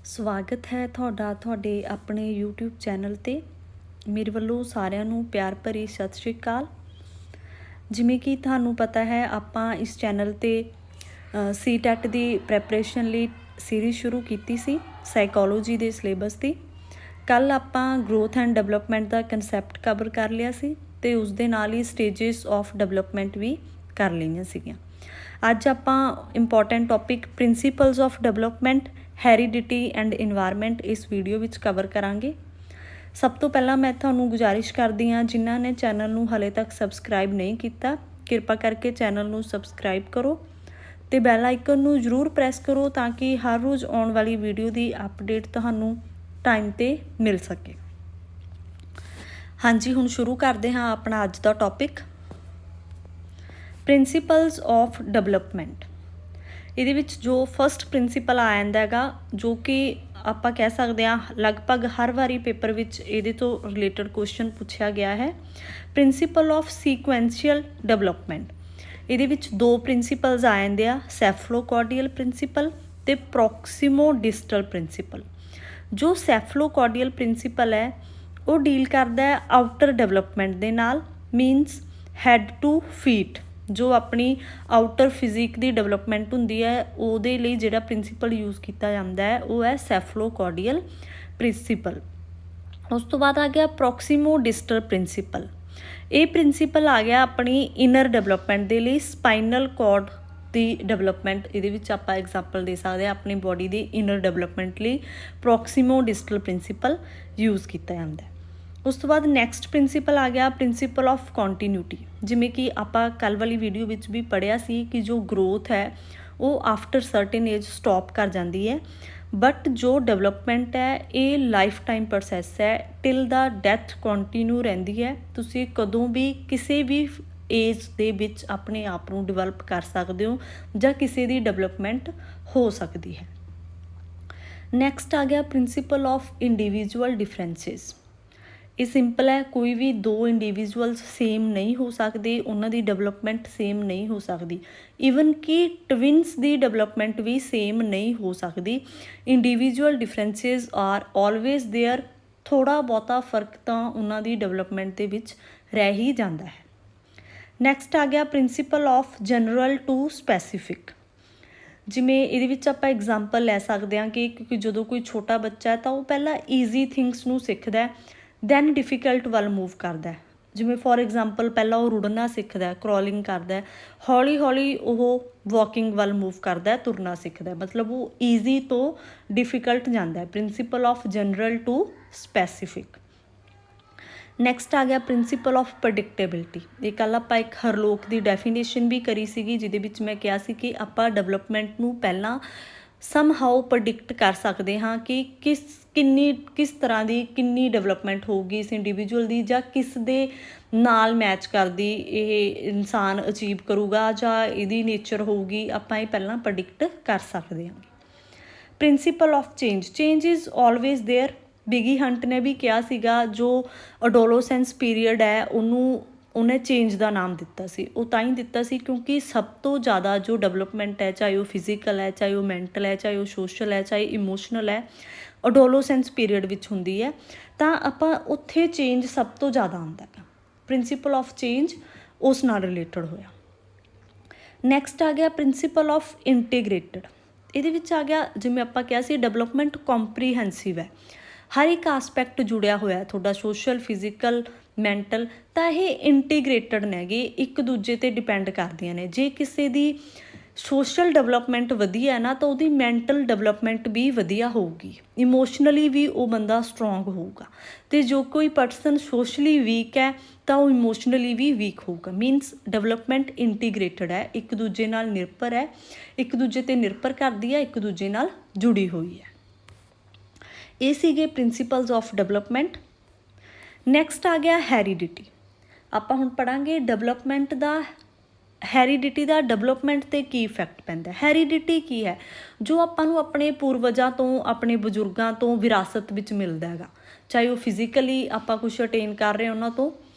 A: ਸਵਾਗਤ ਹੈ ਤੁਹਾਡਾ ਤੁਹਾਡੇ ਆਪਣੇ YouTube ਚੈਨਲ ਤੇ। ਮੇਰੇ ਵੱਲੋਂ ਸਾਰਿਆਂ ਨੂੰ ਪਿਆਰ ਭਰੀ ਸਤਿ ਸ਼੍ਰੀ ਅਕਾਲ। ਜਿਵੇਂ ਕਿ ਤੁਹਾਨੂੰ ਪਤਾ ਹੈ ਆਪਾਂ ਇਸ ਚੈਨਲ ਤੇ ਸੀਟੈਟ ਦੀ ਪ੍ਰੈਪਰੇਸ਼ਨ ਲਈ ਸੀਰੀਜ਼ ਸ਼ੁਰੂ ਕੀਤੀ ਸੀ ਸਾਈਕੋਲੋਜੀ ਦੇ ਸਿਲੇਬਸ ਦੀ। ਕੱਲ ਆਪਾਂ growth and development the concept cover ਕਰ ਲਿਆ ਸੀ ਤੇ ਉਸ ਦੇ ਨਾਲ ਹੀ ਸਟੇजेस ਆਫ ਡਿਵੈਲਪਮੈਂਟ ਵੀ ਕਰ ਲਈਆਂ ਸੀਗੀਆਂ। ਅੱਜ ਆਪਾਂ important topic principals of development, heredity and environment ਇਸ ਵੀਡੀਓ ਵਿੱਚ ਕਵਰ ਕਰਾਂਗੇ। ਸਭ ਤੋਂ ਪਹਿਲਾਂ ਮੈਂ ਤੁਹਾਨੂੰ ਗੁਜ਼ਾਰਿਸ਼ ਕਰਦੀ ਹਾਂ ਜਿਨ੍ਹਾਂ ਨੇ ਚੈਨਲ ਨੂੰ ਹਾਲੇ ਤੱਕ ਸਬਸਕ੍ਰਾਈਬ ਨਹੀਂ ਕੀਤਾ ਕਿਰਪਾ ਕਰਕੇ ਚੈਨਲ ਨੂੰ ਸਬਸਕ੍ਰਾਈਬ ਕਰੋ ਤੇ ਬੈਲ ਆਈਕਨ ਨੂੰ ਜ਼ਰੂਰ ਪ੍ਰੈਸ ਕਰੋ ਤਾਂ ਕਿ ਹਰ ਰੋਜ਼ ਆਉਣ ਵਾਲੀ ਵੀਡੀਓ ਦੀ ਅਪਡੇਟ ਤੁਹਾਨੂੰ ਟਾਈਮ 'ਤੇ ਮਿਲ ਸਕੇ। ਹਾਂਜੀ, ਹੁਣ ਸ਼ੁਰੂ ਕਰਦੇ ਹਾਂ ਆਪਣਾ ਅੱਜ ਦਾ ਟੌਪਿਕ ਪ੍ਰਿੰਸੀਪਲਸ ਆਫ ਡਿਵੈਲਪਮੈਂਟ। ਇਹਦੇ ਵਿੱਚ ਜੋ ਫਸਟ ਪ੍ਰਿੰਸੀਪਲ ਆ ਜਾਂਦਾ ਹੈਗਾ ਜੋ ਕਿ ਆਪਾਂ ਕਹਿ ਸਕਦੇ ਹਾਂ ਲਗਭਗ ਹਰ ਵਾਰੀ ਪੇਪਰ ਵਿੱਚ ਇਹਦੇ ਤੋਂ ਰਿਲੇਟਡ ਕੁਐਸਚਨ ਪੁੱਛਿਆ ਗਿਆ ਹੈ, ਪ੍ਰਿੰਸੀਪਲ ਆਫ ਸੀਕੁਐਂਸ਼ੀਅਲ ਡਿਵੈਲਪਮੈਂਟ। ਇਹਦੇ ਵਿੱਚ ਦੋ ਪ੍ਰਿੰਸੀਪਲਸ ਆ ਜਾਂਦੇ ਆ, ਸੈਫਲੋਕਾਰਡੀਅਲ ਪ੍ਰਿੰਸੀਪਲ ਤੇ ਪ੍ਰੋਕਸੀਮੋ ਡਿਸਟਲ ਪ੍ਰਿੰਸੀਪਲ। ਜੋ ਸੈਫਲੋਕਾਰਡੀਅਲ ਪ੍ਰਿੰਸੀਪਲ ਹੈ ਉਹ ਡੀਲ ਕਰਦਾ ਹੈ ਆਊਟਰ ਡਿਵੈਲਪਮੈਂਟ ਦੇ ਨਾਲ, ਮੀਨਸ ਹੈਡ ਟੂ ਫੀਟ। ਜੋ ਆਪਣੀ ਆਊਟਰ ਫਿਜ਼ਿਕ ਦੀ ਡਿਵੈਲਪਮੈਂਟ ਹੁੰਦੀ ਹੈ ਉਹਦੇ ਲਈ ਜਿਹੜਾ ਪ੍ਰਿੰਸੀਪਲ ਯੂਜ਼ ਕੀਤਾ ਜਾਂਦਾ ਹੈ ਉਹ ਹੈ ਸੈਫਲੋਕਾਰਡੀਅਲ ਪ੍ਰਿੰਸੀਪਲ। ਉਸ ਤੋਂ ਬਾਅਦ ਆ ਗਿਆ ਪ੍ਰੋਕਸੀਮੋ ਡਿਸਟਲ ਪ੍ਰਿੰਸੀਪਲ। ਇਹ ਪ੍ਰਿੰਸੀਪਲ ਆ ਗਿਆ ਆਪਣੀ ਇਨਰ ਡਿਵੈਲਪਮੈਂਟ ਦੇ ਲਈ, ਸਪਾਈਨਲ ਕੋਰਡ ਦੀ ਡਿਵੈਲਪਮੈਂਟ। ਇਹਦੇ ਵਿੱਚ ਆਪਾਂ ਐਗਜ਼ਾਮਪਲ ਦੇ ਸਕਦੇ ਹਾਂ ਆਪਣੀ ਬੋਡੀ ਦੀ ਇਨਰ ਡਿਵੈਲਪਮੈਂਟ ਲਈ ਪ੍ਰੋਕਸੀਮੋ ਡਿਸਟਲ ਪ੍ਰਿੰਸੀਪਲ ਯੂਜ਼ ਕੀਤਾ ਜਾਂਦਾ ਹੈ। ਉਸ ਤੋਂ ਬਾਅਦ ਨੈਕਸਟ ਪ੍ਰਿੰਸੀਪਲ ਆ ਗਿਆ ਪ੍ਰਿੰਸੀਪਲ ਆਫ ਕੰਟੀਨਿਊਟੀ। ਜਿਵੇਂ ਕਿ ਆਪਾਂ ਕੱਲ੍ਹ ਵਾਲੀ ਵੀਡੀਓ ਵਿੱਚ ਵੀ ਪੜ੍ਹਿਆ ਸੀ ਕਿ ਜੋ ਗਰੋਥ ਹੈ ਉਹ ਆਫਟਰ ਸਰਟਨ ਏਜ ਸਟਾਪ ਕਰ ਜਾਂਦੀ ਹੈ, ਬਟ ਜੋ ਡਿਵੈਲਪਮੈਂਟ ਹੈ ਇਹ ਲਾਈਫ ਟਾਈਮ ਪ੍ਰੋਸੈਸ ਹੈ, ਟਿਲ ਦਾ ਡੈਥ ਕੰਟੀਨਿਊ ਰਹਿੰਦੀ ਹੈ। ਤੁਸੀਂ ਕਦੋਂ ਵੀ ਕਿਸੇ ਵੀ ਏਜ ਦੇ ਵਿੱਚ ਆਪਣੇ ਆਪ ਨੂੰ ਡਿਵੈਲਪ ਕਰ ਸਕਦੇ ਹੋ ਜਾਂ ਕਿਸੇ ਦੀ ਡਿਵੈਲਪਮੈਂਟ ਹੋ ਸਕਦੀ ਹੈ। ਨੈਕਸਟ ਆ ਗਿਆ ਪ੍ਰਿੰਸੀਪਲ ਆਫ ਇੰਡੀਵਿਜੂਅਲ ਡਿਫਰੈਂਸਿਸ। ਇਹ ਸਿੰਪਲ ਹੈ, ਕੋਈ ਵੀ ਦੋ ਇੰਡੀਵਿਜੂਅਲਸ ਸੇਮ ਨਹੀਂ ਹੋ ਸਕਦੇ, ਉਹਨਾਂ ਦੀ ਡਿਵੈਲਪਮੈਂਟ ਸੇਮ ਨਹੀਂ ਹੋ ਸਕਦੀ। ਈਵਨ ਕਿ ਟਵਿਨਸ ਦੀ ਡਿਵੈਲਪਮੈਂਟ ਵੀ ਸੇਮ ਨਹੀਂ ਹੋ ਸਕਦੀ। Individual differences R always there. ਥੋੜ੍ਹਾ ਬਹੁਤਾ ਫਰਕ ਤਾਂ ਉਹਨਾਂ ਦੀ ਡਿਵੈਲਪਮੈਂਟ ਦੇ ਵਿੱਚ ਰਹਿ ਹੀ ਜਾਂਦਾ ਹੈ। ਨੈਕਸਟ ਆ ਗਿਆ principle of general to specific. ਜਿਵੇਂ ਇਹਦੇ ਵਿੱਚ ਆਪਾਂ ਐਗਜ਼ਾਮਪਲ ਲੈ ਸਕਦੇ ਹਾਂ ਕਿ ਕਿਉਂਕਿ ਜਦੋਂ ਕੋਈ ਛੋਟਾ ਬੱਚਾ ਹੈ ਤਾਂ ਉਹ ਪਹਿਲਾਂ ਈਜ਼ੀ ਥਿੰਗਸ ਨੂੰ ਸਿੱਖਦਾ ਦੈਨ ਡਿਫੀਕਲਟ ਵੱਲ ਮੂਵ ਕਰਦਾ। ਜਿਵੇਂ ਫੋਰ ਐਗਜ਼ਾਮਪਲ ਪਹਿਲਾਂ ਉਹ ਰੁੜਨਾ ਸਿੱਖਦਾ, ਕਰੋਲਿੰਗ ਕਰਦਾ, ਹੌਲੀ ਹੌਲੀ ਉਹ ਵਾਕਿੰਗ ਵੱਲ ਮੂਵ ਕਰਦਾ, ਤੁਰਨਾ ਸਿੱਖਦਾ। ਮਤਲਬ ਉਹ ਈਜ਼ੀ ਤੋਂ ਡਿਫੀਕਲਟ ਜਾਂਦਾ। Principle of general to specific. Next ਆ ਗਿਆ ਪ੍ਰਿੰਸੀਪਲ ਆਫ ਪ੍ਰੈਡਿਕਟੇਬਿਲਿਟੀ। ਇਹ ਕੱਲ੍ਹ ਆਪਾਂ ਇੱਕ ਹਰਲੋਕ ਦੀ ਡੈਫੀਨੇਸ਼ਨ ਵੀ ਕਰੀ ਸੀਗੀ ਜਿਹਦੇ ਵਿੱਚ ਮੈਂ ਕਿਹਾ ਸੀ ਕਿ ਆਪਾਂ ਡਿਵੈਲਪਮੈਂਟ ਨੂੰ ਪਹਿਲਾਂ ਸਮਹਾਓ ਪ੍ਰੈਡਿਕਟ ਕਰ ਸਕਦੇ ਹਾਂ ਕਿ ਕਿਸ ਤਰ੍ਹਾਂ ਦੀ ਕਿੰਨੀ ਡਿਵੈਲਪਮੈਂਟ ਹੋਊਗੀ ਇਸ ਇੰਡੀਵਿਜੂਅਲ ਦੀ ਜਾਂ ਕਿਸ ਦੇ ਨਾਲ ਮੈਚ ਕਰਦੀ ਇਹ ਇਨਸਾਨ ਅਚੀਵ ਕਰੂਗਾ ਜਾਂ ਇਹਦੀ ਨੇਚਰ ਹੋਊਗੀ, ਆਪਾਂ ਇਹ ਪਹਿਲਾਂ ਪ੍ਰੈਡਿਕਟ ਕਰ ਸਕਦੇ ਹਾਂ। Principle of change is always there. Bigge Hunt ਨੇ ਵੀ ਕਿਹਾ ਸੀਗਾ ਜੋ ਅਡੋਲੋਸੈਂਸ ਪੀਰੀਅਡ ਹੈ ਉਹਨੇ ਚੇਂਜ ਦਾ ਨਾਮ ਦਿੱਤਾ ਸੀ। ਉਹ ਤਾਂ ਹੀ ਦਿੱਤਾ ਸੀ ਕਿਉਂਕਿ ਸਭ ਤੋਂ ਜ਼ਿਆਦਾ ਜੋ ਡਿਵੈਲਪਮੈਂਟ ਹੈ, ਚਾਹੇ ਉਹ ਫਿਜ਼ੀਕਲ ਹੈ, ਚਾਹੇ ਉਹ ਮੈਂਟਲ ਹੈ, ਚਾਹੇ ਉਹ ਸੋਸ਼ਲ ਹੈ, ਚਾਹੇ ਇਮੋਸ਼ਨਲ ਹੈ, ਅਡੋਲੋਸੈਂਸ ਪੀਰੀਅਡ ਵਿੱਚ ਹੁੰਦੀ ਹੈ। ਤਾਂ ਆਪਾਂ ਉੱਥੇ ਚੇਂਜ ਸਭ ਤੋਂ ਜ਼ਿਆਦਾ ਆਉਂਦਾ ਹੈ। ਪ੍ਰਿੰਸੀਪਲ ਆਫ ਚੇਂਜ ਉਸ ਨਾਲ ਰਿਲੇਟਡ ਹੋਇਆ। ਨੈਕਸਟ ਆ ਗਿਆ ਪ੍ਰਿੰਸੀਪਲ ਆਫ ਇੰਟੀਗ੍ਰੇਟਡ। ਇਹਦੇ ਵਿੱਚ ਆ ਗਿਆ ਜਿਵੇਂ ਆਪਾਂ ਕਿਹਾ ਸੀ ਡਿਵੈਲਪਮੈਂਟ ਕੰਪਰੀਹੈਂਸਿਵ ਹੈ, ਹਰ ਇੱਕ ਆਸਪੈਕਟ ਜੁੜਿਆ ਹੋਇਆ ਤੁਹਾਡਾ ਸੋਸ਼ਲ, ਫਿਜ਼ੀਕਲ, ਮੈਂਟਲ। ਤਾਂ ਇਹ ਇੰਟੀਗ੍ਰੇਟਡ ਨੇਗੇ, ਇੱਕ ਦੂਜੇ 'ਤੇ ਡਿਪੈਂਡ ਕਰਦੀਆਂ ਨੇ। ਜੇ ਕਿਸੇ ਦੀ ਸੋਸ਼ਲ ਡਿਵੈਲਪਮੈਂਟ ਵਧੀਆ ਹੈ ਨਾ ਤਾਂ ਉਹਦੀ ਮੈਂਟਲ ਡਿਵੈਲਪਮੈਂਟ ਵੀ ਵਧੀਆ ਹੋਊਗੀ, ਇਮੋਸ਼ਨਲੀ ਵੀ ਉਹ ਬੰਦਾ ਸਟਰੋਂਗ ਹੋਊਗਾ। ਅਤੇ ਜੋ ਕੋਈ ਪਰਸਨ ਸੋਸ਼ਲੀ ਵੀਕ ਹੈ ਤਾਂ ਉਹ ਇਮੋਸ਼ਨਲੀ ਵੀ ਵੀਕ ਹੋਊਗਾ। ਮੀਨਸ ਡਿਵੈਲਪਮੈਂਟ ਇੰਟੀਗ੍ਰੇਟਡ ਹੈ, ਇੱਕ ਦੂਜੇ ਨਾਲ ਨਿਰਭਰ ਹੈ, ਇੱਕ ਦੂਜੇ 'ਤੇ ਨਿਰਭਰ ਕਰਦੀ ਹੈ, ਇੱਕ ਦੂਜੇ ਨਾਲ ਜੁੜੀ ਹੋਈ ਹੈ। ਇਹ ਸੀਗੇ ਪ੍ਰਿੰਸੀਪਲਸ ਆਫ ਡਿਵੈਲਪਮੈਂਟ। ਨੈਕਸਟ ਆ ਗਿਆ ਹੈਰੀਡਿਟੀ। ਆਪਾਂ ਹੁਣ ਪੜ੍ਹਾਂਗੇ ਡਿਵੈਲਪਮੈਂਟ ਦਾ, ਹੈਰੀਡਿਟੀ ਦਾ ਡਿਵੈਲਪਮੈਂਟ 'ਤੇ ਕੀ ਇਫੈਕਟ ਪੈਂਦਾ। ਹੈਰੀਡਿਟੀ ਕੀ ਹੈ? ਜੋ ਆਪਾਂ ਨੂੰ ਆਪਣੇ ਪੂਰਵਜਾਂ ਤੋਂ, ਆਪਣੇ ਬਜ਼ੁਰਗਾਂ ਤੋਂ ਵਿਰਾਸਤ ਵਿੱਚ ਮਿਲਦਾ ਹੈਗਾ, ਚਾਹੇ ਉਹ ਫਿਜ਼ੀਕਲੀ ਆਪਾਂ ਕੁਛ ਅਟੇਨ ਕਰ ਰਹੇ ਉਹਨਾਂ ਤੋਂ,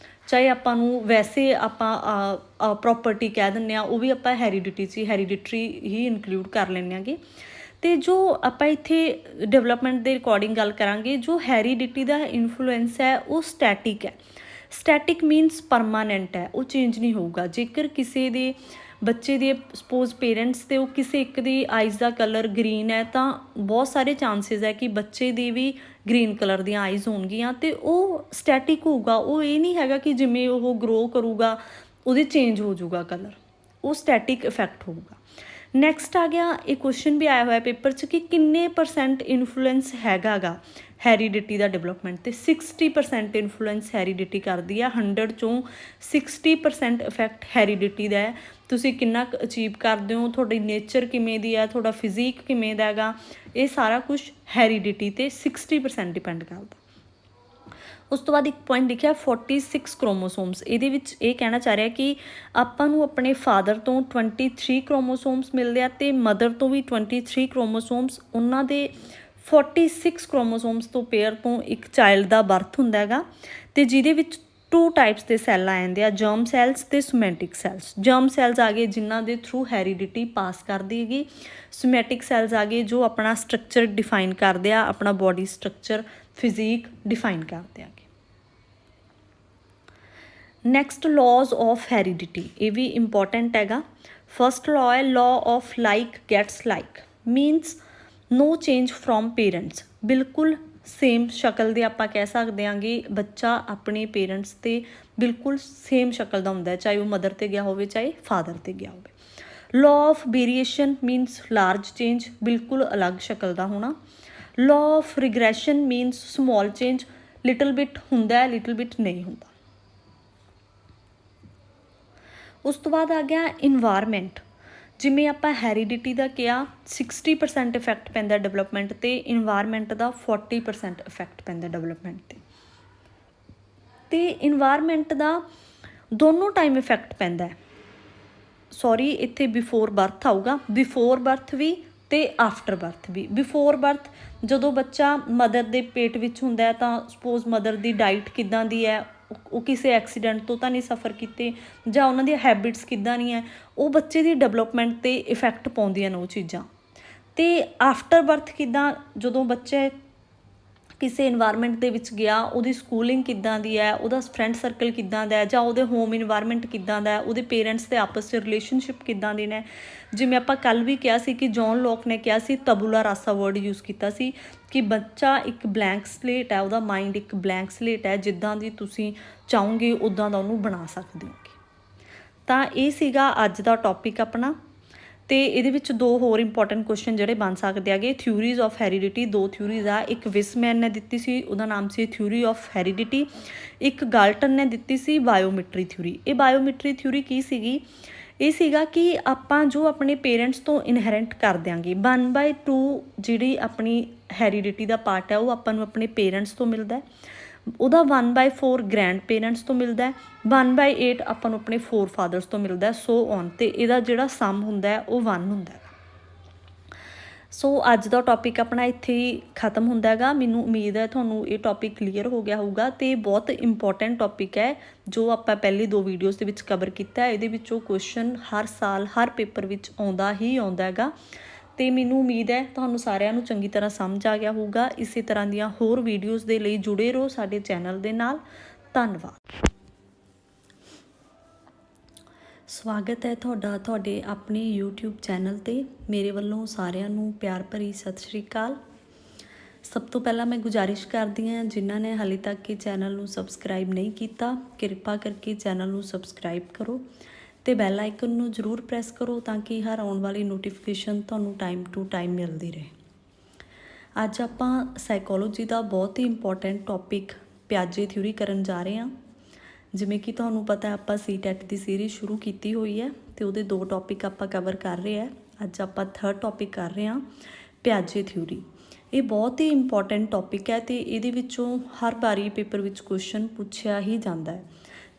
A: ਚਾਹੇ ਆਪਾਂ ਨੂੰ ਵੈਸੇ ਆਪਾਂ ਪ੍ਰੋਪਰਟੀ ਕਹਿ ਦਿੰਦੇ ਹਾਂ, ਉਹ ਵੀ ਆਪਾਂ ਹੈਰੀਡਿਟੀ 'ਚ ਹੈਰੀਡਿਟਰੀ ਹੀ ਇਨਕਲੂਡ ਕਰ ਲੈਂਦੇ ਹੈਗੇ। ਅਤੇ ਜੋ ਆਪਾਂ ਇੱਥੇ ਡਿਵੈਲਪਮੈਂਟ ਦੇ ਅਕੋਰਡਿੰਗ ਗੱਲ ਕਰਾਂਗੇ, ਜੋ ਹੈਰੀਡਿਟੀ ਦਾ ਇਨਫਲੂਐਂਸ ਹੈ ਉਹ ਸਟੈਟਿਕ ਹੈ। ਸਟੈਟਿਕ ਮੀਨਸ ਪਰਮਾਨੈਂਟ ਹੈ, ਉਹ ਚੇਂਜ ਨਹੀਂ ਹੋਊਗਾ। ਜੇਕਰ ਕਿਸੇ ਦੇ ਬੱਚੇ ਦੇ ਸਪੋਜ਼ ਪੇਰੈਂਟਸ ਤੇ ਉਹ ਕਿਸੇ ਇੱਕ ਦੀ ਆਈਜ਼ ਦਾ ਕਲਰ ਗਰੀਨ ਹੈ ਤਾਂ ਬਹੁਤ ਸਾਰੇ ਚਾਂਸਿਸ ਹੈ ਕਿ ਬੱਚੇ ਦੀ ਵੀ ਗਰੀਨ ਕਲਰ ਦੀਆਂ ਆਈਜ਼ ਹੋਣਗੀਆਂ, ਅਤੇ ਉਹ ਸਟੈਟਿਕ ਹੋਊਗਾ। ਉਹ ਇਹ ਨਹੀਂ ਹੈਗਾ ਕਿ ਜਿਵੇਂ ਉਹ ਗਰੋ ਕਰੂਗਾ ਉਹਦੇ ਚੇਂਜ ਹੋ ਜਾਊਗਾ ਕਲਰ, ਉਹ ਸਟੈਟਿਕ ਇਫੈਕਟ ਹੋਊਗਾ। ਨੈਕਸਟ ਆ ਗਿਆ, ਇਹ ਕੁਐਸਚਨ ਵੀ ਆਇਆ ਹੋਇਆ ਪੇਪਰ 'ਚ ਕਿ ਕਿੰਨੇ % ਇਨਫਲੂਐਂਸ ਹੈਗਾ ਗਾ ਹੈਰੀਡਿਟੀ ਦਾ ਡਿਵੈਲਪਮੈਂਟ 'ਤੇ। 60% ਇਨਫਲੂਐਂਸ ਹੈਰੀਡਿਟੀ ਕਰਦੀ ਹੈ। 100 ਚੋਂ 60% ਇਫੈਕਟ ਹੈਰੀਡਿਟੀ ਦਾ ਹੈ। ਤੁਸੀਂ ਕਿੰਨਾ ਕੁ ਅਚੀਵ ਕਰਦੇ ਹੋ, ਤੁਹਾਡੀ ਨੇਚਰ ਕਿਵੇਂ ਦੀ ਹੈ, ਤੁਹਾਡਾ ਫਿਜ਼ੀਕ ਕਿਵੇਂ ਦਾ ਹੈਗਾ, ਇਹ ਸਾਰਾ ਕੁਛ ਹੈਰੀਡਿਟੀ 'ਤੇ 60% ਡਿਪੈਂਡ ਕਰਦਾ। ਉਸ ਤੋਂ ਬਾਅਦ ਇੱਕ ਪੁਆਇੰਟ ਲਿਖਿਆ 46 ਕ੍ਰੋਮੋਸੋਮਸ। ਇਹਦੇ ਵਿੱਚ ਇਹ ਕਹਿਣਾ ਚਾਹ ਰਿਹਾ ਕਿ ਆਪਾਂ ਨੂੰ ਆਪਣੇ ਫਾਦਰ ਤੋਂ 23 ਕ੍ਰੋਮੋਸੋਮਸ ਮਿਲਦੇ ਆ ਅਤੇ ਮਦਰ ਤੋਂ ਵੀ 23 ਕ੍ਰੋਮੋਸੋਮਸ। ਉਹਨਾਂ ਦੇ 46 ਕ੍ਰੋਮੋਸੋਮਸ ਤੋਂ ਪੇਅਰ ਤੋਂ ਇੱਕ ਚਾਈਲਡ ਦਾ ਬਰਥ ਹੁੰਦਾ ਹੈਗਾ, ਅਤੇ ਜਿਹਦੇ ਵਿੱਚ 2 ਟਾਈਪਸ ਦੇ ਸੈੱਲ ਆ ਜਾਂਦੇ ਆ, ਜਰਮ ਸੈਲਸ ਅਤੇ ਸਮੈਟਿਕ ਸੈਲਸ। ਜਰਮ ਸੈਲਸ ਆ ਗਏ ਜਿਨ੍ਹਾਂ ਦੇ ਥਰੂ ਹੈਰੀਡਿਟੀ ਪਾਸ ਕਰਦੀ ਹੈਗੀ। ਸਮੈਟਿਕ ਸੈਲਸ ਆ ਗਏ ਜੋ ਆਪਣਾ ਸਟਰਕਚਰ ਡਿਫਾਈਨ ਕਰਦੇ ਆ, ਆਪਣਾ ਬੋਡੀ ਸਟਰਕਚਰ, ਫਿਜ਼ੀਕ ਡਿਫਾਈਨ ਕਰਦੇ ਆ। ਨੈਕਸਟ ਲਾਜ਼ ਆਫ ਹੈਰੀਡਿਟੀ, ਇਹ ਵੀ ਇੰਪੋਰਟੈਂਟ ਹੈਗਾ। ਫਸਟ ਲਾਅ ਹੈ law of like gets like. Means no change from parents. ਬਿਲਕੁਲ ਸੇਮ ਸ਼ਕਲ ਦੇ ਆਪਾਂ ਕਹਿ ਸਕਦੇ ਹਾਂਗੇ, ਬੱਚਾ ਆਪਣੇ ਪੇਰੈਂਟਸ 'ਤੇ ਬਿਲਕੁਲ ਸੇਮ ਸ਼ਕਲ ਦਾ ਹੁੰਦਾ ਹੈ, ਚਾਹੇ ਉਹ ਮਦਰ 'ਤੇ ਗਿਆ ਹੋਵੇ ਚਾਹੇ ਫਾਦਰ 'ਤੇ ਗਿਆ ਹੋਵੇ। Law of variation means large change, ਬਿਲਕੁਲ ਅਲੱਗ ਸ਼ਕਲ ਦਾ ਹੋਣਾ। Law of regression means small change, little bit ਹੁੰਦਾ ਹੈ, ਲਿਟਲ ਬਿਟ ਨਹੀਂ ਹੁੰਦਾ। ਉਸ ਤੋਂ ਬਾਅਦ ਆ ਗਿਆ ਇਨਵਾਇਰਮੈਂਟ। ਜਿਵੇਂ ਆਪਾਂ ਹੈਰੀਡਿਟੀ ਦਾ ਕਿਹਾ 60% ਇਫੈਕਟ ਪੈਂਦਾ ਡਿਵੈਲਪਮੈਂਟ 'ਤੇ, ਇਨਵਾਇਰਮੈਂਟ ਦਾ 40% ਇਫੈਕਟ ਪੈਂਦਾ ਡਿਵੈਲਪਮੈਂਟ 'ਤੇ। ਅਤੇ ਇਨਵਾਇਰਮੈਂਟ ਦਾ ਦੋਨੋਂ ਟਾਈਮ ਇਫੈਕਟ ਪੈਂਦਾ। ਸੌਰੀ, ਇੱਥੇ ਬਿਫੋਰ ਬਰਥ ਆਊਗਾ, ਬਿਫੋਰ ਬਰਥ ਵੀ ਅਤੇ ਆਫਟਰ ਬਰਥ ਵੀ। ਬਿਫੋਰ ਬਰਥ ਜਦੋਂ ਬੱਚਾ ਮਦਰ ਦੇ ਪੇਟ ਵਿੱਚ ਹੁੰਦਾ ਤਾਂ ਸਪੋਜ਼ ਮਦਰ ਦੀ ਡਾਈਟ ਕਿੱਦਾਂ ਦੀ ਹੈ, ਉਹ ਕਿਸੇ ਐਕਸੀਡੈਂਟ ਤੋਂ ਤਾਂ ਨਹੀਂ ਸਫਰ ਕੀਤੇ, ਜਾਂ ਉਹਨਾਂ ਦੀਆਂ ਹੈਬਿਟਸ ਕਿੱਦਾਂ ਦੀਆਂ, ਉਹ ਬੱਚੇ ਦੀ ਡਿਵੈਲਪਮੈਂਟ 'ਤੇ ਇਫੈਕਟ ਪਾਉਂਦੀਆਂ ਨੇ ਉਹ ਚੀਜ਼ਾਂ। ਅਤੇ ਆਫਟਰ ਬਰਥ ਕਿੱਦਾਂ, ਜਦੋਂ ਬੱਚੇ ਕਿਸੇ ਇਨਵਾਇਰਮੈਂਟ ਦੇ ਵਿੱਚ ਗਿਆ, ਉਹਦੀ ਸਕੂਲਿੰਗ ਕਿੱਦਾਂ ਦੀ ਹੈ, ਉਹਦਾ ਫਰੈਂਡ ਸਰਕਲ ਕਿੱਦਾਂ ਦਾ ਹੈ, ਜਾਂ ਉਹਦੇ ਹੋਮ ਇਨਵਾਇਰਮੈਂਟ ਕਿੱਦਾਂ ਦਾ ਹੈ, ਉਹਦੇ ਪੇਰੈਂਟਸ ਦੇ ਆਪਸ 'ਚ ਰਿਲੇਸ਼ਨਸ਼ਿਪ ਕਿੱਦਾਂ ਦੇ ਨੇ। ਜਿਵੇਂ ਆਪਾਂ ਕੱਲ੍ਹ ਵੀ ਕਿਹਾ ਸੀ ਕਿ ਜੌਨ ਲੋਕ ਨੇ ਕਿਹਾ ਸੀ, ਤਬੂਲਾ ਰਾਸਾ ਵਰਡ ਯੂਜ਼ ਕੀਤਾ ਸੀ ਕਿ ਬੱਚਾ ਇੱਕ ਬਲੈਂਕ ਸਲੇਟ ਹੈ, ਉਹਦਾ ਮਾਈਂਡ ਇੱਕ ਬਲੈਂਕ ਸਲੇਟ ਹੈ, ਜਿੱਦਾਂ ਦੀ ਤੁਸੀਂ ਚਾਹੋਗੇ ਉੱਦਾਂ ਦਾ ਉਹਨੂੰ ਬਣਾ ਸਕਦੇ ਹੋਗੇ। ਤਾਂ ਇਹ ਸੀਗਾ ਅੱਜ ਦਾ ਟੌਪਿਕ ਆਪਣਾ। ਅਤੇ ਇਹਦੇ ਵਿੱਚ 2 ਹੋਰ ਇੰਪੋਰਟੈਂਟ ਕੁਐਸਚਨ ਜਿਹੜੇ ਬਣ ਸਕਦੇ ਹੈਗੇ। ਥਿਊਰੀਜ਼ ਆਫ ਹੈਰੀਡਿਟੀ 2 ਥਿਊਰੀਜ਼ ਆ, ਇੱਕ ਵਿਸਮੈਨ ਨੇ ਦਿੱਤੀ ਸੀ, ਉਹਦਾ ਨਾਮ ਸੀ ਥਿਊਰੀ ਆਫ ਹੈਰੀਡਿਟੀ। ਇੱਕ ਗਾਲਟਨ ਨੇ ਦਿੱਤੀ ਸੀ ਬਾਇਓਮਿਟਰੀ ਥਿਊਰੀ। ਇਹ ਬਾਇਓਮਿਟਰੀ ਥਿਊਰੀ ਕੀ ਸੀਗੀ? ਇਹ ਸੀਗਾ ਕਿ ਆਪਾਂ ਜੋ ਆਪਣੇ ਪੇਰੈਂਟਸ ਤੋਂ ਇਨਹੈਰੈਂਟ ਕਰ ਦਿਆਂਗੇ 1/2 ਜਿਹੜੀ ਆਪਣੀ ਹੈਰੀਡਿਟੀ ਦਾ ਪਾਰਟ ਹੈ ਉਹ ਆਪਾਂ ਨੂੰ ਆਪਣੇ ਪੇਰੈਂਟਸ ਤੋਂ ਮਿਲਦਾ, ਉਹਦਾ 1/4 ਗ੍ਰੈਂਡ ਪੇਰੈਂਟਸ ਤੋਂ ਮਿਲਦਾ, 1/8 ਆਪਾਂ ਨੂੰ ਆਪਣੇ ਫੋਰ ਫਾਦਰਸ ਤੋਂ ਮਿਲਦਾ, ਸੋ ਔਨ। ਅਤੇ ਇਹਦਾ ਜਿਹੜਾ ਸਮ ਹੁੰਦਾ ਹੈ ਉਹ 1 ਹੁੰਦਾ ਹੈ। ਸੋ ਅੱਜ ਦਾ ਟੌਪਿਕ ਆਪਣਾ ਇੱਥੇ ਹੀ ਖਤਮ ਹੁੰਦਾ ਹੈਗਾ। ਮੈਨੂੰ ਉਮੀਦ ਹੈ ਤੁਹਾਨੂੰ ਇਹ ਟੌਪਿਕ ਕਲੀਅਰ ਹੋ ਗਿਆ ਹੋਊਗਾ, ਅਤੇ ਬਹੁਤ ਇੰਪੋਰਟੈਂਟ ਟੌਪਿਕ ਹੈ ਜੋ ਆਪਾਂ ਪਹਿਲੀ 2 ਵੀਡੀਓਜ਼ ਦੇ ਵਿੱਚ ਕਵਰ ਕੀਤਾ। ਇਹਦੇ ਵਿੱਚੋਂ ਕੁਐਸਚਨ ਹਰ ਸਾਲ ਹਰ ਪੇਪਰ ਵਿੱਚ ਆਉਂਦਾ ਹੀ ਆਉਂਦਾ ਹੈਗਾ, ਅਤੇ ਮੈਨੂੰ ਉਮੀਦ ਹੈ ਤੁਹਾਨੂੰ ਸਾਰਿਆਂ ਨੂੰ ਚੰਗੀ ਤਰ੍ਹਾਂ ਸਮਝ ਆ ਗਿਆ ਹੋਊਗਾ। ਇਸੇ ਤਰ੍ਹਾਂ ਦੀਆਂ ਹੋਰ ਵੀਡੀਓਜ਼ ਦੇ ਲਈ ਜੁੜੇ ਰਹੋ ਸਾਡੇ ਚੈਨਲ ਦੇ ਨਾਲ। ਧੰਨਵਾਦ। ਸਵਾਗਤ ਹੈ ਤੁਹਾਡਾ ਤੁਹਾਡੇ ਆਪਣੇ YouTube ਚੈਨਲ 'ਤੇ। ਮੇਰੇ ਵੱਲੋਂ ਸਾਰਿਆਂ ਨੂੰ ਪਿਆਰ ਭਰੀ ਸਤਿ ਸ਼੍ਰੀ ਅਕਾਲ। ਸਭ ਤੋਂ ਪਹਿਲਾਂ ਮੈਂ ਗੁਜ਼ਾਰਿਸ਼ ਕਰਦੀ ਹਾਂ, ਜਿਨ੍ਹਾਂ ਨੇ ਹਾਲੇ ਤੱਕ ਇਹ ਚੈਨਲ ਨੂੰ ਸਬਸਕ੍ਰਾਈਬ ਨਹੀਂ ਕੀਤਾ, ਕਿਰਪਾ ਕਰਕੇ ਚੈਨਲ ਨੂੰ ਸਬਸਕ੍ਰਾਈਬ ਕਰੋ ਤੇ ਬੈਲ ਆਈਕਨ ਨੂੰ ਜ਼ਰੂਰ ਪ੍ਰੈਸ ਕਰੋ ਤਾਂ ਕਿ ਹਰ ਆਉਣ ਵਾਲੀ ਨੋਟੀਫਿਕੇਸ਼ਨ ਤੁਹਾਨੂੰ ਟਾਈਮ ਟੂ ਟਾਈਮ ਮਿਲਦੀ ਰਹੇ। ਅੱਜ ਆਪਾਂ ਸਾਈਕੋਲੋਜੀ ਦਾ ਬਹੁਤ ਹੀ ਇੰਪੋਰਟੈਂਟ ਟੌਪਿਕ ਪਿਆਜੇ ਥਿਊਰੀ ਕਰਨ ਜਾ ਰਹੇ ਹਾਂ। ਜਿਵੇਂ ਕਿ ਤੁਹਾਨੂੰ ਪਤਾ ਆਪਾਂ ਸੀਟੈਟ ਦੀ ਸੀਰੀਜ਼ ਸ਼ੁਰੂ ਕੀਤੀ ਹੋਈ ਹੈ ਤੇ ਉਹਦੇ 2 ਟੌਪਿਕ ਆਪਾਂ ਕਵਰ ਕਰ ਰਹੇ ਹਾਂ। ਅੱਜ ਆਪਾਂ 3rd ਟੌਪਿਕ ਕਰ ਰਹੇ ਹਾਂ ਪਿਆਜੇ ਥਿਊਰੀ। ਇਹ ਬਹੁਤ ਹੀ ਇੰਪੋਰਟੈਂਟ ਟੌਪਿਕ ਹੈ ਤੇ ਇਹਦੇ ਵਿੱਚੋਂ ਹਰ ਵਾਰੀ ਪੇਪਰ ਵਿੱਚ ਕੁਐਸਚਨ ਪੁੱਛਿਆ ਹੀ ਜਾਂਦਾ ਹੈ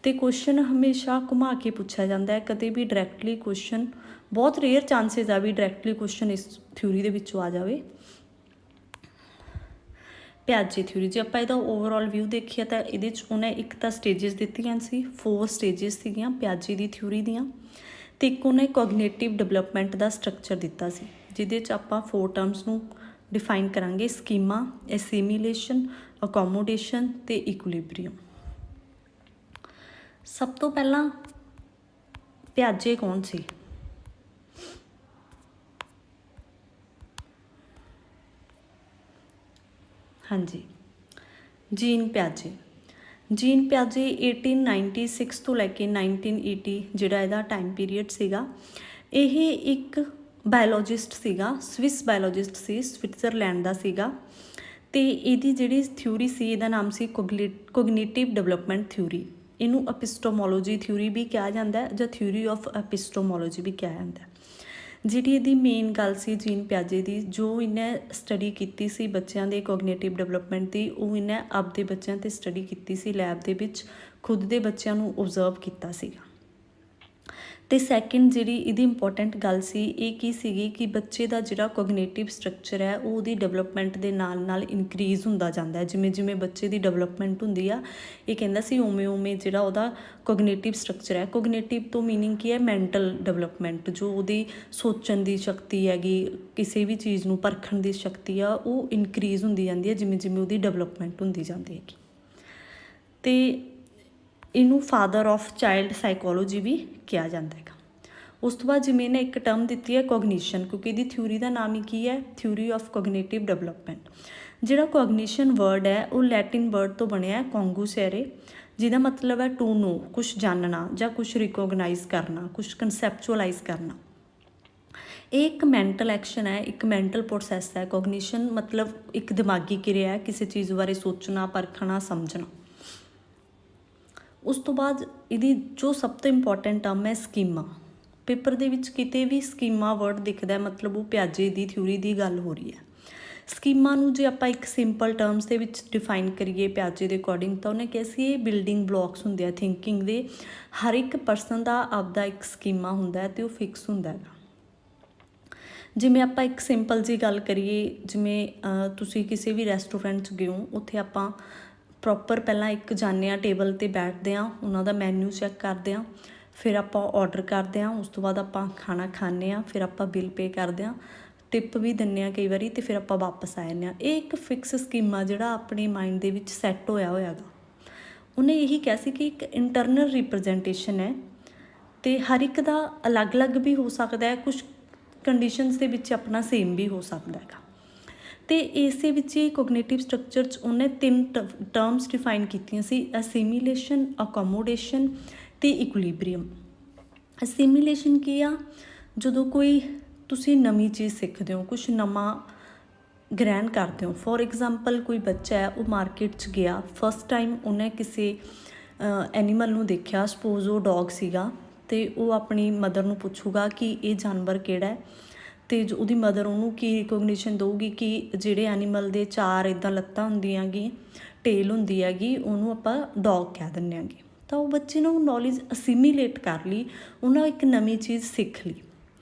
A: ਤੇ ਕੁਐਸਚਨ ਹਮੇਸ਼ਾ ਘੁਮਾ ਕੇ ਪੁੱਛਿਆ ਜਾਂਦਾ ਹੈ। ਕਦੇ ਵੀ ਡਾਇਰੈਕਟਲੀ ਕੁਐਸਚਨ, ਬਹੁਤ ਰੇਅਰ ਚਾਂਸਸ ਆ ਵੀ ਡਾਇਰੈਕਟਲੀ ਕੁਐਸਚਨ ਇਸ ਥਿਊਰੀ ਦੇ ਵਿੱਚੋਂ ਆ ਜਾਵੇ। ਪਿਆਜੇ ਥਿਊਰੀ ਜੇ ਆਪਾਂ ਇਹਦਾ ਓਵਰਆਲ ਵਿਊ ਦੇਖੀਏ ਤਾਂ ਇਹਦੇ 'ਚ ਉਹਨੇ ਇੱਕ ਤਾਂ ਸਟੇਜਸ ਦਿੱਤੀਆਂ ਸੀ, 4 ਸਟੇਜਸ ਸੀਗੀਆਂ ਪਿਆਜੇ ਦੀ ਥਿਊਰੀ ਦੀਆਂ, ਤੇ ਇੱਕ ਉਹਨੇ ਕੋਗਨੀਟਿਵ ਡਿਵੈਲਪਮੈਂਟ ਦਾ ਸਟਰਕਚਰ ਦਿੱਤਾ ਸੀ ਜਿਹਦੇ 'ਚ ਆਪਾਂ 4 ਟਰਮਸ ਨੂੰ ਡਿਫਾਈਨ ਕਰਾਂਗੇ: ਸਕੀਮਾ, ਐਸੀਮੀਲੇਸ਼ਨ, ਅਕੋਮੋਡੇਸ਼ਨ ਤੇ ਇਕੁਇਲਿਬਰੀਅਮ। ਸਭ ਤੋਂ ਪਹਿਲਾਂ ਪਿਆਜੇ ਕੌਣ ਸੀ? ਹਾਂਜੀ, ਜੀਨ ਪਿਆਜੇ। ਜੀਨ ਪਿਆਜੇ 1896 ਤੋਂ ਲੈ ਕੇ 1980 ਜਿਹੜਾ ਇਹਦਾ ਟਾਈਮ ਪੀਰੀਅਡ ਸੀਗਾ। ਇਹ ਇੱਕ ਬਾਇਓਲੋਜਿਸਟ ਸੀਗਾ, ਸਵਿਸ ਬਾਇਓਲੋਜਿਸਟ ਸੀ, ਸਵਿਟਜ਼ਰਲੈਂਡ ਦਾ ਸੀਗਾ ਤੇ ਇਹਦੀ ਜਿਹੜੀ ਥਿਊਰੀ ਸੀ ਇਹਦਾ ਨਾਮ ਸੀ ਕੋਗਨੀਟਿਵ ਡਿਵੈਲਪਮੈਂਟ ਥਿਊਰੀ। ਇਹਨੂੰ ਐਪਿਸਟੋਮੋਲੋਜੀ ਥਿਊਰੀ ਵੀ ਕਿਹਾ ਜਾਂਦਾ ਹੈ ਜਾਂ ਥਿਊਰੀ ਆਫ ਐਪਿਸਟੋਮੋਲੋਜੀ ਵੀ ਕਿਹਾ ਜਾਂਦਾ ਹੈ। ਜਿਹੜੀ ਇਹਦੀ ਮੇਨ ਗੱਲ ਸੀ ਜੀਨ ਪਿਆਜੇ ਦੀ, ਜੋ ਇਹਨੇ ਸਟੱਡੀ ਕੀਤੀ ਸੀ ਬੱਚਿਆਂ ਦੇ ਕੋਗਨੀਟਿਵ ਡਿਵੈਲਪਮੈਂਟ ਦੀ, ਉਹ ਇਹਨੇ ਆਪਦੇ ਬੱਚਿਆਂ 'ਤੇ ਸਟੱਡੀ ਕੀਤੀ ਸੀ ਲੈਬ ਦੇ ਵਿੱਚ, ਖੁਦ ਦੇ ਬੱਚਿਆਂ ਨੂੰ ਓਬਜ਼ਰਵ ਕੀਤਾ ਸੀਗਾ। ਤੇ ਸੈਕਿੰਡ ਜਿਹੜੀ ਇਹਦੀ ਇੰਪੋਰਟੈਂਟ ਗੱਲ ਸੀ ਇਹ ਕੀ ਸੀਗੀ ਕਿ ਬੱਚੇ ਦਾ ਜਿਹੜਾ ਕੋਗਨੀਟਿਵ ਸਟਰਕਚਰ ਹੈ ਉਹ ਉਹਦੀ ਡਿਵੈਲਪਮੈਂਟ ਦੇ ਨਾਲ ਨਾਲ ਇਨਕਰੀਜ਼ ਹੁੰਦਾ ਜਾਂਦਾ ਹੈ। ਜਿਵੇਂ ਜਿਵੇਂ ਬੱਚੇ ਦੀ ਡਿਵੈਲਪਮੈਂਟ ਹੁੰਦੀ ਆ, ਇਹ ਕਹਿੰਦਾ ਸੀ ਉਵੇਂ ਉਵੇਂ ਜਿਹੜਾ ਉਹਦਾ ਕੋਗਨੀਟਿਵ ਸਟਰਕਚਰ ਹੈ, ਕੋਗਨੀਟਿਵ ਤੋਂ ਮੀਨਿੰਗ ਕੀ ਹੈ? ਮੈਂਟਲ ਡਿਵੈਲਪਮੈਂਟ, ਜੋ ਉਹਦੀ ਸੋਚਣ ਦੀ ਸ਼ਕਤੀ ਹੈਗੀ, ਕਿਸੇ ਵੀ ਚੀਜ਼ ਨੂੰ ਪਰਖਣ ਦੀ ਸ਼ਕਤੀ ਆ, ਉਹ ਇਨਕਰੀਜ਼ ਹੁੰਦੀ ਜਾਂਦੀ ਹੈ ਜਿਵੇਂ ਜਿਵੇਂ ਉਹਦੀ ਡਿਵੈਲਪਮੈਂਟ ਹੁੰਦੀ ਜਾਂਦੀ ਹੈਗੀ। ਤੇ ਇਹਨੂੰ ਫਾਦਰ ਆਫ ਚਾਈਲਡ ਸਾਈਕੋਲੋਜੀ ਵੀ ਕਿਹਾ ਜਾਂਦਾ ਹੈਗਾ। ਉਸ ਤੋਂ ਬਾਅਦ ਜਿਵੇਂ ਇਹਨੇ ਇੱਕ ਟਰਮ ਦਿੱਤੀ ਹੈ ਕੋਗਨੀਸ਼ਨ, ਕਿਉਂਕਿ ਇਹਦੀ ਥਿਊਰੀ ਦਾ ਨਾਮ ਹੀ ਕੀ ਹੈ? Theory of cognitive development. ਜਿਹੜਾ ਕੋਗਨੀਸ਼ਨ ਵਰਡ ਹੈ ਉਹ ਲੈਟਿਨ ਵਰਡ ਤੋਂ ਬਣਿਆ ਕੋਂਗੂਸੈਰੇ, ਜਿਹਦਾ ਮਤਲਬ ਹੈ ਟੂ ਨੋ, ਕੁਛ ਜਾਣਨਾ ਜਾਂ ਕੁਛ ਰਿਕੋਗਨਾਈਜ਼ ਕਰਨਾ, ਕੁਛ ਕਨਸੈਪਚੁਅਲਾਈਜ਼ ਕਰਨਾ। ਇਹ ਇੱਕ ਮੈਂਟਲ ਐਕਸ਼ਨ ਹੈ, ਇੱਕ ਮੈਂਟਲ ਪ੍ਰੋਸੈਸ ਹੈ। ਕੋਗਨੀਸ਼ਨ ਮਤਲਬ ਇੱਕ ਦਿਮਾਗੀ ਕਿਰਿਆ ਹੈ, ਕਿਸੇ ਚੀਜ਼ ਬਾਰੇ ਸੋਚਣਾ, ਪਰਖਣਾ, ਸਮਝਣਾ। ਉਸ ਤੋਂ ਬਾਅਦ ਇਹਦੀ ਜੋ ਸਭ ਤੋਂ ਇੰਪੋਰਟੈਂਟ ਟਰਮ ਹੈ ਸਕੀਮਾ। ਪੇਪਰ ਦੇ ਵਿੱਚ ਕਿਤੇ ਵੀ ਸਕੀਮਾ ਵਰਡ ਦਿਖਦਾ ਮਤਲਬ ਉਹ ਪਿਆਜੇ ਦੀ ਥਿਊਰੀ ਦੀ ਗੱਲ ਹੋ ਰਹੀ ਹੈ। ਸਕੀਮਾ ਨੂੰ ਜੇ ਆਪਾਂ ਇੱਕ ਸਿੰਪਲ ਟਰਮਸ ਦੇ ਵਿੱਚ ਡਿਫਾਈਨ ਕਰੀਏ ਪਿਆਜੇ ਦੇ ਅਕੋਰਡਿੰਗ, ਤਾਂ ਉਹਨੇ ਕਿਹਾ ਸੀ ਇਹ ਬਿਲਡਿੰਗ ਬਲੋਕਸ ਹੁੰਦੇ ਆ ਥਿੰਕਿੰਗ ਦੇ। ਹਰ ਇੱਕ ਪਰਸਨ ਦਾ ਆਪਦਾ ਇੱਕ ਸਕੀਮਾ ਹੁੰਦਾ ਹੈ ਤੇ ਉਹ ਫਿਕਸ ਹੁੰਦਾ ਹੈਗਾ। ਜਿਵੇਂ ਆਪਾਂ ਇੱਕ ਸਿੰਪਲ ਜੀ ਗੱਲ ਕਰੀਏ, ਜਿਵੇਂ ਤੁਸੀਂ ਕਿਸੇ ਵੀ ਰੈਸਟੋਰੈਂਟ 'ਚ ਗਏ ਹੋ, ਉੱਥੇ ਆਪਾਂ ਪ੍ਰੋਪਰ ਪਹਿਲਾਂ ਇੱਕ ਜਾਂਦੇ ਹਾਂ, ਟੇਬਲ 'ਤੇ ਬੈਠਦੇ ਹਾਂ, ਉਹਨਾਂ ਦਾ ਮੈਨਿਊ ਚੈੱਕ ਕਰਦੇ ਹਾਂ, ਫਿਰ ਆਪਾਂ ਔਡਰ ਕਰਦੇ ਹਾਂ, ਉਸ ਤੋਂ ਬਾਅਦ ਆਪਾਂ ਖਾਣਾ ਖਾਂਦੇ ਹਾਂ, ਫਿਰ ਆਪਾਂ ਬਿੱਲ ਪੇ ਕਰਦੇ ਹਾਂ, ਟਿਪ ਵੀ ਦਿੰਦੇ ਹਾਂ ਕਈ ਵਾਰੀ, ਅਤੇ ਫਿਰ ਆਪਾਂ ਵਾਪਸ ਆ ਜਾਂਦੇ ਹਾਂ। ਇਹ ਇੱਕ ਫਿਕਸ ਸਕੀਮਾ ਜਿਹੜਾ ਆਪਣੇ ਮਾਈਂਡ ਦੇ ਵਿੱਚ ਸੈੱਟ ਹੋਇਆ ਗਾ। ਉਹਨੇ ਇਹੀ ਕਿਹਾ ਸੀ ਕਿ ਇੱਕ ਇੰਟਰਨਲ ਰਿਪਰਜੈਂਟੇਸ਼ਨ ਹੈ ਅਤੇ ਹਰ ਇੱਕ ਦਾ ਅਲੱਗ ਅਲੱਗ ਵੀ ਹੋ ਸਕਦਾ ਹੈ, ਕੁਛ ਕੰਡੀਸ਼ਨਸ ਦੇ ਵਿੱਚ ਆਪਣਾ ਸੇਮ ਵੀ ਹੋ ਸਕਦਾ ਹੈਗਾ। ਅਤੇ ਇਸੇ ਵਿੱਚ ਹੀ ਕੋਗਨੀਟਿਵ ਸਟਰਕਚਰ 'ਚ ਉਹਨੇ 3 ਟਰਮਸ ਡਿਫਾਈਨ ਕੀਤੀਆਂ ਸੀ: ਅਸੀਮੀਲੇਸ਼ਨ, ਅਕੋਮੋਡੇਸ਼ਨ ਅਤੇ ਇਕੁਇਲਿਬਰੀਅਮ। ਅਸੀਮੀਲੇਸ਼ਨ ਕੀ ਆ? ਜਦੋਂ ਕੋਈ ਤੁਸੀਂ ਨਵੀਂ ਚੀਜ਼ ਸਿੱਖਦੇ ਹੋ, ਕੁਛ ਨਵਾਂ ਗ੍ਰਹਿਣ ਕਰਦੇ ਹੋ। ਫੋਰ ਐਗਜ਼ਾਮਪਲ ਕੋਈ ਬੱਚਾ ਹੈ, ਉਹ ਮਾਰਕੀਟ 'ਚ ਗਿਆ, ਫਸਟ ਟਾਈਮ ਉਹਨੇ ਕਿਸੇ ਐਨੀਮਲ ਨੂੰ ਦੇਖਿਆ, ਸਪੋਜ਼ ਉਹ ਡੋਗ ਸੀਗਾ, ਅਤੇ ਉਹ ਆਪਣੀ ਮਦਰ ਨੂੰ ਪੁੱਛੂਗਾ ਕਿ ਇਹ ਜਾਨਵਰ ਕਿਹੜਾ ਹੈ, ਅਤੇ ਜੋ ਉਹਦੀ ਮਦਰ ਉਹਨੂੰ ਕੀ ਰਿਕੋਗਨੀਸ਼ਨ ਦਊਗੀ ਕਿ ਜਿਹੜੇ ਐਨੀਮਲ ਦੇ 4 ਇੱਦਾਂ ਲੱਤਾਂ ਹੁੰਦੀਆਂ ਹੈਗੀ, ਟੇਲ ਹੁੰਦੀ ਹੈਗੀ, ਉਹਨੂੰ ਆਪਾਂ ਡੋਗ ਕਹਿ ਦਿੰਦੇ ਹੈਗੇ। ਤਾਂ ਉਹ ਬੱਚੇ ਨੂੰ ਨੌਲੇਜ ਅਸੀਮੀਲੇਟ ਕਰ ਲਈ, ਉਹਨਾਂ ਇੱਕ ਨਵੀਂ ਚੀਜ਼ ਸਿੱਖ ਲਈ।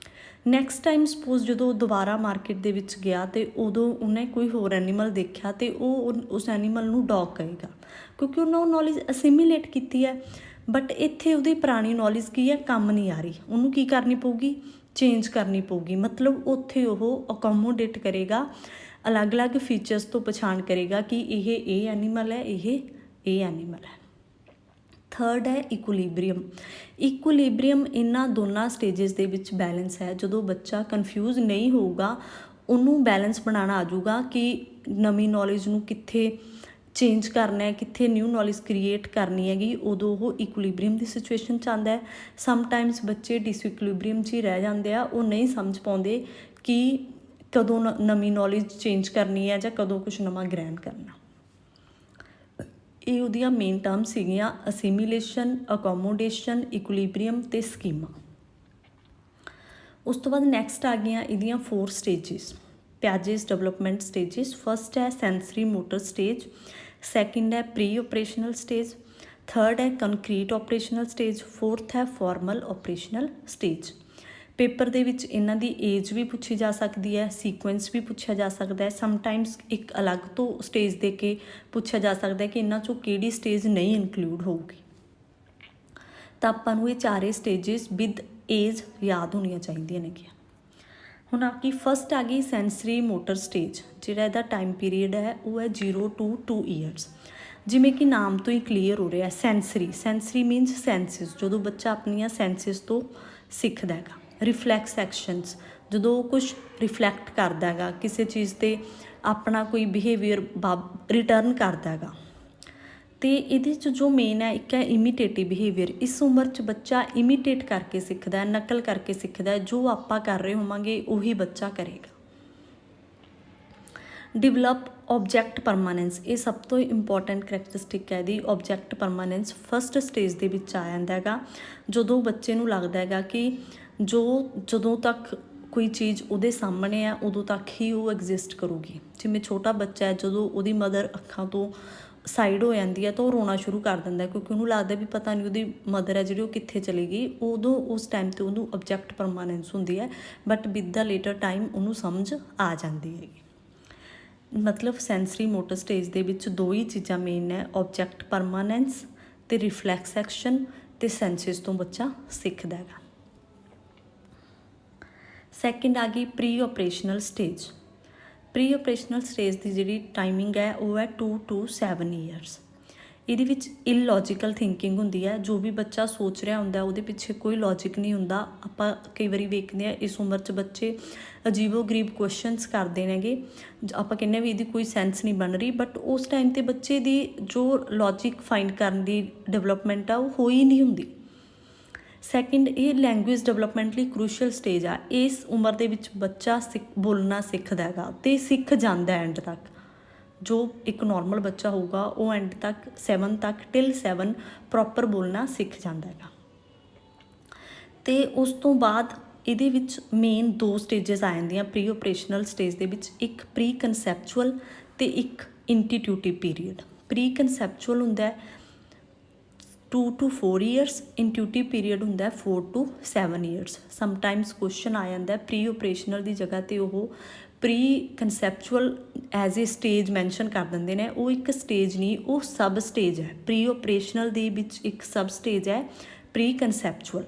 A: ਨੈਕਸਟ ਟਾਈਮ ਸਪੋਜ਼ ਜਦੋਂ ਉਹ ਦੁਬਾਰਾ ਮਾਰਕੀਟ ਦੇ ਵਿੱਚ ਗਿਆ ਅਤੇ ਉਦੋਂ ਉਹਨੇ ਕੋਈ ਹੋਰ ਐਨੀਮਲ ਦੇਖਿਆ ਅਤੇ ਉਹ ਉਸ ਐਨੀਮਲ ਨੂੰ ਡੋਗ ਕਹੇਗਾ, ਕਿਉਂਕਿ ਉਹਨਾਂ ਉਹ ਨੌਲੇਜ ਅਸੀਮੀਲੇਟ ਕੀਤੀ ਹੈ। ਬਟ ਇੱਥੇ ਉਹਦੀ ਪੁਰਾਣੀ ਨੌਲੇਜ ਕੀ ਹੈ? ਕੰਮ ਨਹੀਂ ਆ ਰਹੀ, ਉਹਨੂੰ ਕੀ ਕਰਨੀ ਪਊਗੀ? ਚੇਂਜ ਕਰਨੀ ਪਊਗੀ। ਮਤਲਬ ਉੱਥੇ ਉਹ ਅਕੋਮੋਡੇਟ ਕਰੇਗਾ, ਅਲੱਗ ਅਲੱਗ ਫੀਚਰਸ ਤੋਂ ਪਛਾਣ ਕਰੇਗਾ ਕਿ ਇਹ ਐਨੀਮਲ ਹੈ, ਇਹ ਐਨੀਮਲ ਹੈ। ਥਰਡ ਹੈ ਇਕੁਇਲਿਬਰੀਅਮ। ਇਕੁਇਲਿਬਰੀਅਮ ਇਹਨਾਂ ਦੋਨਾਂ ਸਟੇਜਸ ਦੇ ਵਿੱਚ ਬੈਲੈਂਸ ਹੈ। ਜਦੋਂ ਬੱਚਾ ਕਨਫਿਊਜ਼ ਨਹੀਂ ਹੋਊਗਾ, ਉਹਨੂੰ ਬੈਲੈਂਸ ਬਣਾਉਣਾ ਆ ਜਾਊਗਾ ਕਿ ਨਵੀਂ ਨੌਲੇਜ ਨੂੰ ਕਿੱਥੇ ਚੇਂਜ ਕਰਨਾ ਹੈ, ਕਿੱਥੇ ਨਿਊ ਨੌਲੇਜ ਕ੍ਰੀਏਟ ਕਰਨੀ ਹੈਗੀ, ਉਦੋਂ ਉਹ ਇਕੁਇਲਿਬਰੀਅਮ ਦੀ ਸਿਚੁਏਸ਼ਨ 'ਚ ਆਉਂਦਾ ਹੈ। ਸਮਟਾਈਮਸ ਬੱਚੇ ਡਿਸਇਕੁਇਲਿਬਰੀਅਮ 'ਚ ਹੀ ਰਹਿ ਜਾਂਦੇ ਆ, ਉਹ ਨਹੀਂ ਸਮਝ ਪਾਉਂਦੇ ਕਿ ਕਦੋਂ ਨਵੀਂ ਨੌਲੇਜ ਚੇਂਜ ਕਰਨੀ ਹੈ ਜਾਂ ਕਦੋਂ ਕੁਛ ਨਵਾਂ ਗ੍ਰਹਿਣ ਕਰਨਾ। ਇਹ ਉਹਦੀਆਂ ਮੇਨ ਟਰਮ ਸੀਗੀਆਂ ਅਸੀਮੀਲੇਸ਼ਨ, ਅਕੋਮੋਡੇਸ਼ਨ, ਇਕੁਇਲਿਬਰੀਅਮ ਅਤੇ ਸਕੀਮਾ। ਉਸ ਤੋਂ ਬਾਅਦ ਨੈਕਸਟ ਆ ਗਈਆਂ ਇਹਦੀਆਂ 4 ਸਟੇਜਿਸ, ਪਿਆਜੇਸ ਡਿਵੈਲਪਮੈਂਟ ਸਟੇਜਿਸ। ਫਸਟ ਹੈ ਸੈਂਸਰੀ ਮੋਟਰ ਸਟੇਜ, ਸੈਕਿੰਡ ਹੈ ਪ੍ਰੀ ਓਪਰੇਸ਼ਨਲ ਸਟੇਜ, ਥਰਡ ਹੈ ਕੰਕਰੀਟ ਓਪਰੇਸ਼ਨਲ ਸਟੇਜ, ਫੋਰਥ ਹੈ ਫਾਰਮਲ ਓਪਰੇਸ਼ਨਲ ਸਟੇਜ। ਪੇਪਰ ਦੇ ਵਿੱਚ ਇਹਨਾਂ ਦੀ ਏਜ ਵੀ ਪੁੱਛੀ ਜਾ ਸਕਦੀ ਹੈ, ਸੀਕੁਐਂਸ ਵੀ ਪੁੱਛਿਆ ਜਾ ਸਕਦਾ ਹੈ। ਸਮਟਾਈਮਸ ਇੱਕ ਅਲੱਗ ਤੋਂ ਸਟੇਜ ਦੇ ਕੇ ਪੁੱਛਿਆ ਜਾ ਸਕਦਾ ਹੈ ਕਿ ਇਹਨਾਂ 'ਚੋਂ ਕਿਹੜੀ ਸਟੇਜ ਨਹੀਂ ਇਨਕਲੂਡ ਹੋਊਗੀ। ਤਾਂ ਆਪਾਂ ਨੂੰ ਇਹ ਚਾਰੇ ਸਟੇਜਿਸ ਵਿਦ ਏਜ ਯਾਦ ਹੋਣੀਆਂ ਚਾਹੀਦੀਆਂ ਨੇਗੀਆਂ। ਹੁਣ ਆ ਗਈ ਫਸਟ ਆ ਗਈ ਸੈਂਸਰੀ ਮੋਟਰ ਸਟੇਜ। ਜਿਹੜਾ ਇਹਦਾ ਟਾਈਮ ਪੀਰੀਅਡ ਹੈ ਉਹ ਹੈ 0 to 2 ਈਅਰਸ। ਜਿਵੇਂ ਕਿ ਨਾਮ ਤੋਂ ਹੀ ਕਲੀਅਰ ਹੋ ਰਿਹਾ, ਸੈਂਸਰੀ ਮੀਨਸ ਸੈਂਸਿਸ, ਜਦੋਂ ਬੱਚਾ ਆਪਣੀਆਂ ਸੈਂਸਿਸ ਤੋਂ ਸਿੱਖਦਾ ਹੈਗਾ। ਰਿਫਲੈਕਸ ਐਕਸ਼ਨਸ, ਜਦੋਂ ਉਹ ਕੁਛ ਰਿਫਲੈਕਟ ਕਰਦਾ ਹੈਗਾ, ਕਿਸੇ ਚੀਜ਼ 'ਤੇ ਆਪਣਾ ਕੋਈ ਬਿਹੇਵੀਅਰ ਰਿਟਰਨ ਕਰਦਾ ਹੈਗਾ। ਅਤੇ ਇਹਦੇ 'ਚ ਜੋ ਮੇਨ ਹੈ, ਇੱਕ ਹੈ ਇਮੀਟੇਟਿਵ ਬਿਹੇਵੀਅਰ। ਇਸ ਉਮਰ 'ਚ ਬੱਚਾ ਇਮੀਟੇਟ ਕਰਕੇ ਸਿੱਖਦਾ, ਨਕਲ ਕਰਕੇ ਸਿੱਖਦਾ, ਜੋ ਆਪਾਂ ਕਰ ਰਹੇ ਹੋਵਾਂਗੇ ਉਹੀ ਬੱਚਾ ਕਰੇਗਾ। ਡਿਵੈਲਪ ਓਬਜੈਕਟ ਪਰਮਾਨੈਂਸ, ਇਹ ਸਭ ਤੋਂ ਇੰਪੋਰਟੈਂਟ ਕਰੈਕਟਰਿਸਟਿਕ ਹੈ ਇਹਦੀ। ਓਬਜੈਕਟ ਪਰਮਾਨੈਂਸ ਫਸਟ ਸਟੇਜ ਦੇ ਵਿੱਚ ਆ ਜਾਂਦਾ ਹੈਗਾ, ਜਦੋਂ ਬੱਚੇ ਨੂੰ ਲੱਗਦਾ ਹੈਗਾ ਕਿ ਜਦੋਂ ਤੱਕ ਕੋਈ ਚੀਜ਼ ਉਹਦੇ ਸਾਹਮਣੇ ਆ ਉਦੋਂ ਤੱਕ ਹੀ ਉਹ ਐਗਜ਼ਿਸਟ ਕਰੂਗੀ। ਜਿਵੇਂ ਛੋਟਾ ਬੱਚਾ ਹੈ, ਜਦੋਂ ਉਹਦੀ ਮਦਰ ਅੱਖਾਂ ਤੋਂ ਸਾਈਡ ਹੋ ਜਾਂਦੀ ਹੈ ਤਾਂ ਉਹ ਰੋਣਾ ਸ਼ੁਰੂ ਕਰ ਦਿੰਦਾ, ਕਿਉਂਕਿ ਉਹਨੂੰ ਲੱਗਦਾ ਵੀ ਪਤਾ ਨਹੀਂ ਉਹਦੀ ਮਦਰ ਹੈ ਜਿਹੜੀ ਉਹ ਕਿੱਥੇ ਚਲੀ ਗਈ। ਉਦੋਂ ਉਸ ਟਾਈਮ 'ਤੇ ਉਹਨੂੰ ਓਬਜੈਕਟ ਪਰਮਾਨੈਂਸ ਹੁੰਦੀ ਹੈ, but with the later time ਉਹਨੂੰ ਸਮਝ ਆ ਜਾਂਦੀ ਹੈਗੀ। ਮਤਲਬ ਸੈਂਸਰੀ ਮੋਟਰ ਸਟੇਜ ਦੇ ਵਿੱਚ 2 ਹੀ ਚੀਜ਼ਾਂ ਮੇਨ ਹੈ, ਓਬਜੈਕਟ ਪਰਮਾਨੈਂਸ ਅਤੇ ਰਿਫਲੈਕਸ ਐਕਸ਼ਨ, ਅਤੇ ਸੈਂਸਿਸ ਤੋਂ ਬੱਚਾ ਸਿੱਖਦਾ ਹੈਗਾ। ਸੈਕਿੰਡ ਆ ਗਈ ਪ੍ਰੀ ਓਪਰੇਸ਼ਨਲ ਸਟੇਜ। ਪ੍ਰੀ ਓਪਰੇਸ਼ਨਲ ਸਟੇਜ ਦੀ ਜਿਹੜੀ ਟਾਈਮਿੰਗ ਹੈ ਉਹ ਹੈ 2 to 7 ਈਅਰਸ। ਇਹਦੇ ਵਿੱਚ ਇਲੌਜੀਕਲ ਥਿੰਕਿੰਗ ਹੁੰਦੀ ਹੈ, ਜੋ ਵੀ ਬੱਚਾ ਸੋਚ ਰਿਹਾ ਹੁੰਦਾ ਉਹਦੇ ਪਿੱਛੇ ਕੋਈ ਲੌਜਿਕ ਨਹੀਂ ਹੁੰਦਾ। ਆਪਾਂ ਕਈ ਵਾਰੀ ਵੇਖਦੇ ਹਾਂ ਇਸ ਉਮਰ 'ਚ ਬੱਚੇ ਅਜੀਬੋ ਗਰੀਬ ਕੁਐਸਚਨਸ ਕਰਦੇ ਨੇਗੇ, ਆਪਾਂ ਕਹਿੰਦੇ ਵੀ ਇਹਦੀ ਕੋਈ ਸੈਂਸ ਨਹੀਂ ਬਣ ਰਹੀ, ਬਟ ਉਸ ਟਾਈਮ 'ਤੇ ਬੱਚੇ ਦੀ ਜੋ ਲੌਜਿਕ ਫਾਈਂਡ ਕਰਨ ਦੀ ਡਿਵੈਲਪਮੈਂਟ ਆ ਉਹ ਹੋਈ ਨਹੀਂ ਹੁੰਦੀ। ਸੈਕਿੰਡ, ਇਹ ਲੈਂਗੁਏਜ ਡਿਵੈਲਪਮੈਂਟ ਲਈ ਕਰੂਸ਼ੀਅਲ ਸਟੇਜ ਆ। ਇਸ ਉਮਰ ਦੇ ਵਿੱਚ ਬੱਚਾ ਬੋਲਣਾ ਸਿੱਖਦਾ ਹੈਗਾ ਅਤੇ ਸਿੱਖ ਜਾਂਦਾ ਐਂਡ ਤੱਕ। ਜੋ ਇੱਕ ਨੋਰਮਲ ਬੱਚਾ ਹੋਊਗਾ ਉਹ ਐਂਡ ਤੱਕ 7 ਤੱਕ ਟਿਲ 7 ਪ੍ਰੋਪਰ ਬੋਲਣਾ ਸਿੱਖ ਜਾਂਦਾ ਹੈਗਾ। ਅਤੇ ਉਸ ਤੋਂ ਬਾਅਦ ਇਹਦੇ ਵਿੱਚ ਮੇਨ 2 ਸਟੇਜਸ ਆ ਜਾਂਦੀਆਂ ਪ੍ਰੀ ਓਪਰੇਸ਼ਨਲ ਸਟੇਜ ਦੇ ਵਿੱਚ, ਇੱਕ ਪ੍ਰੀ ਕਨਸੈਪਚੁਅਲ ਅਤੇ ਇੱਕ ਇੰਟੀਟਿਊਟਿਵ ਪੀਰੀਅਡ। ਪ੍ਰੀ ਕਨਸੈਪਚੁਅਲ ਹੁੰਦਾ 2 to 4 ਈਅਰਸ, ਇੰਟਿਊਟਿਵ ਪੀਰੀਅਡ ਹੁੰਦਾ 4 to 7 ਈਅਰਸ। ਸਮਟਾਈਮਸ ਕੁਐਸਚਨ ਆ ਜਾਂਦਾ ਪ੍ਰੀ ਓਪਰੇਸ਼ਨਲ ਦੀ ਜਗ੍ਹਾ 'ਤੇ ਉਹ pre conceptual as a stage mention ਕਰ ਦਿੰਦੇ ਨੇ। ਉਹ ਇੱਕ ਸਟੇਜ ਨਹੀਂ, ਉਹ ਸਬ ਸਟੇਜ ਹੈ। ਪ੍ਰੀ ਓਪਰੇਸ਼ਨਲ ਦੇ ਵਿੱਚ ਇੱਕ ਸਬ ਸਟੇਜ ਹੈ ਪ੍ਰੀ ਕਨਸੈਪਚੁਅਲ,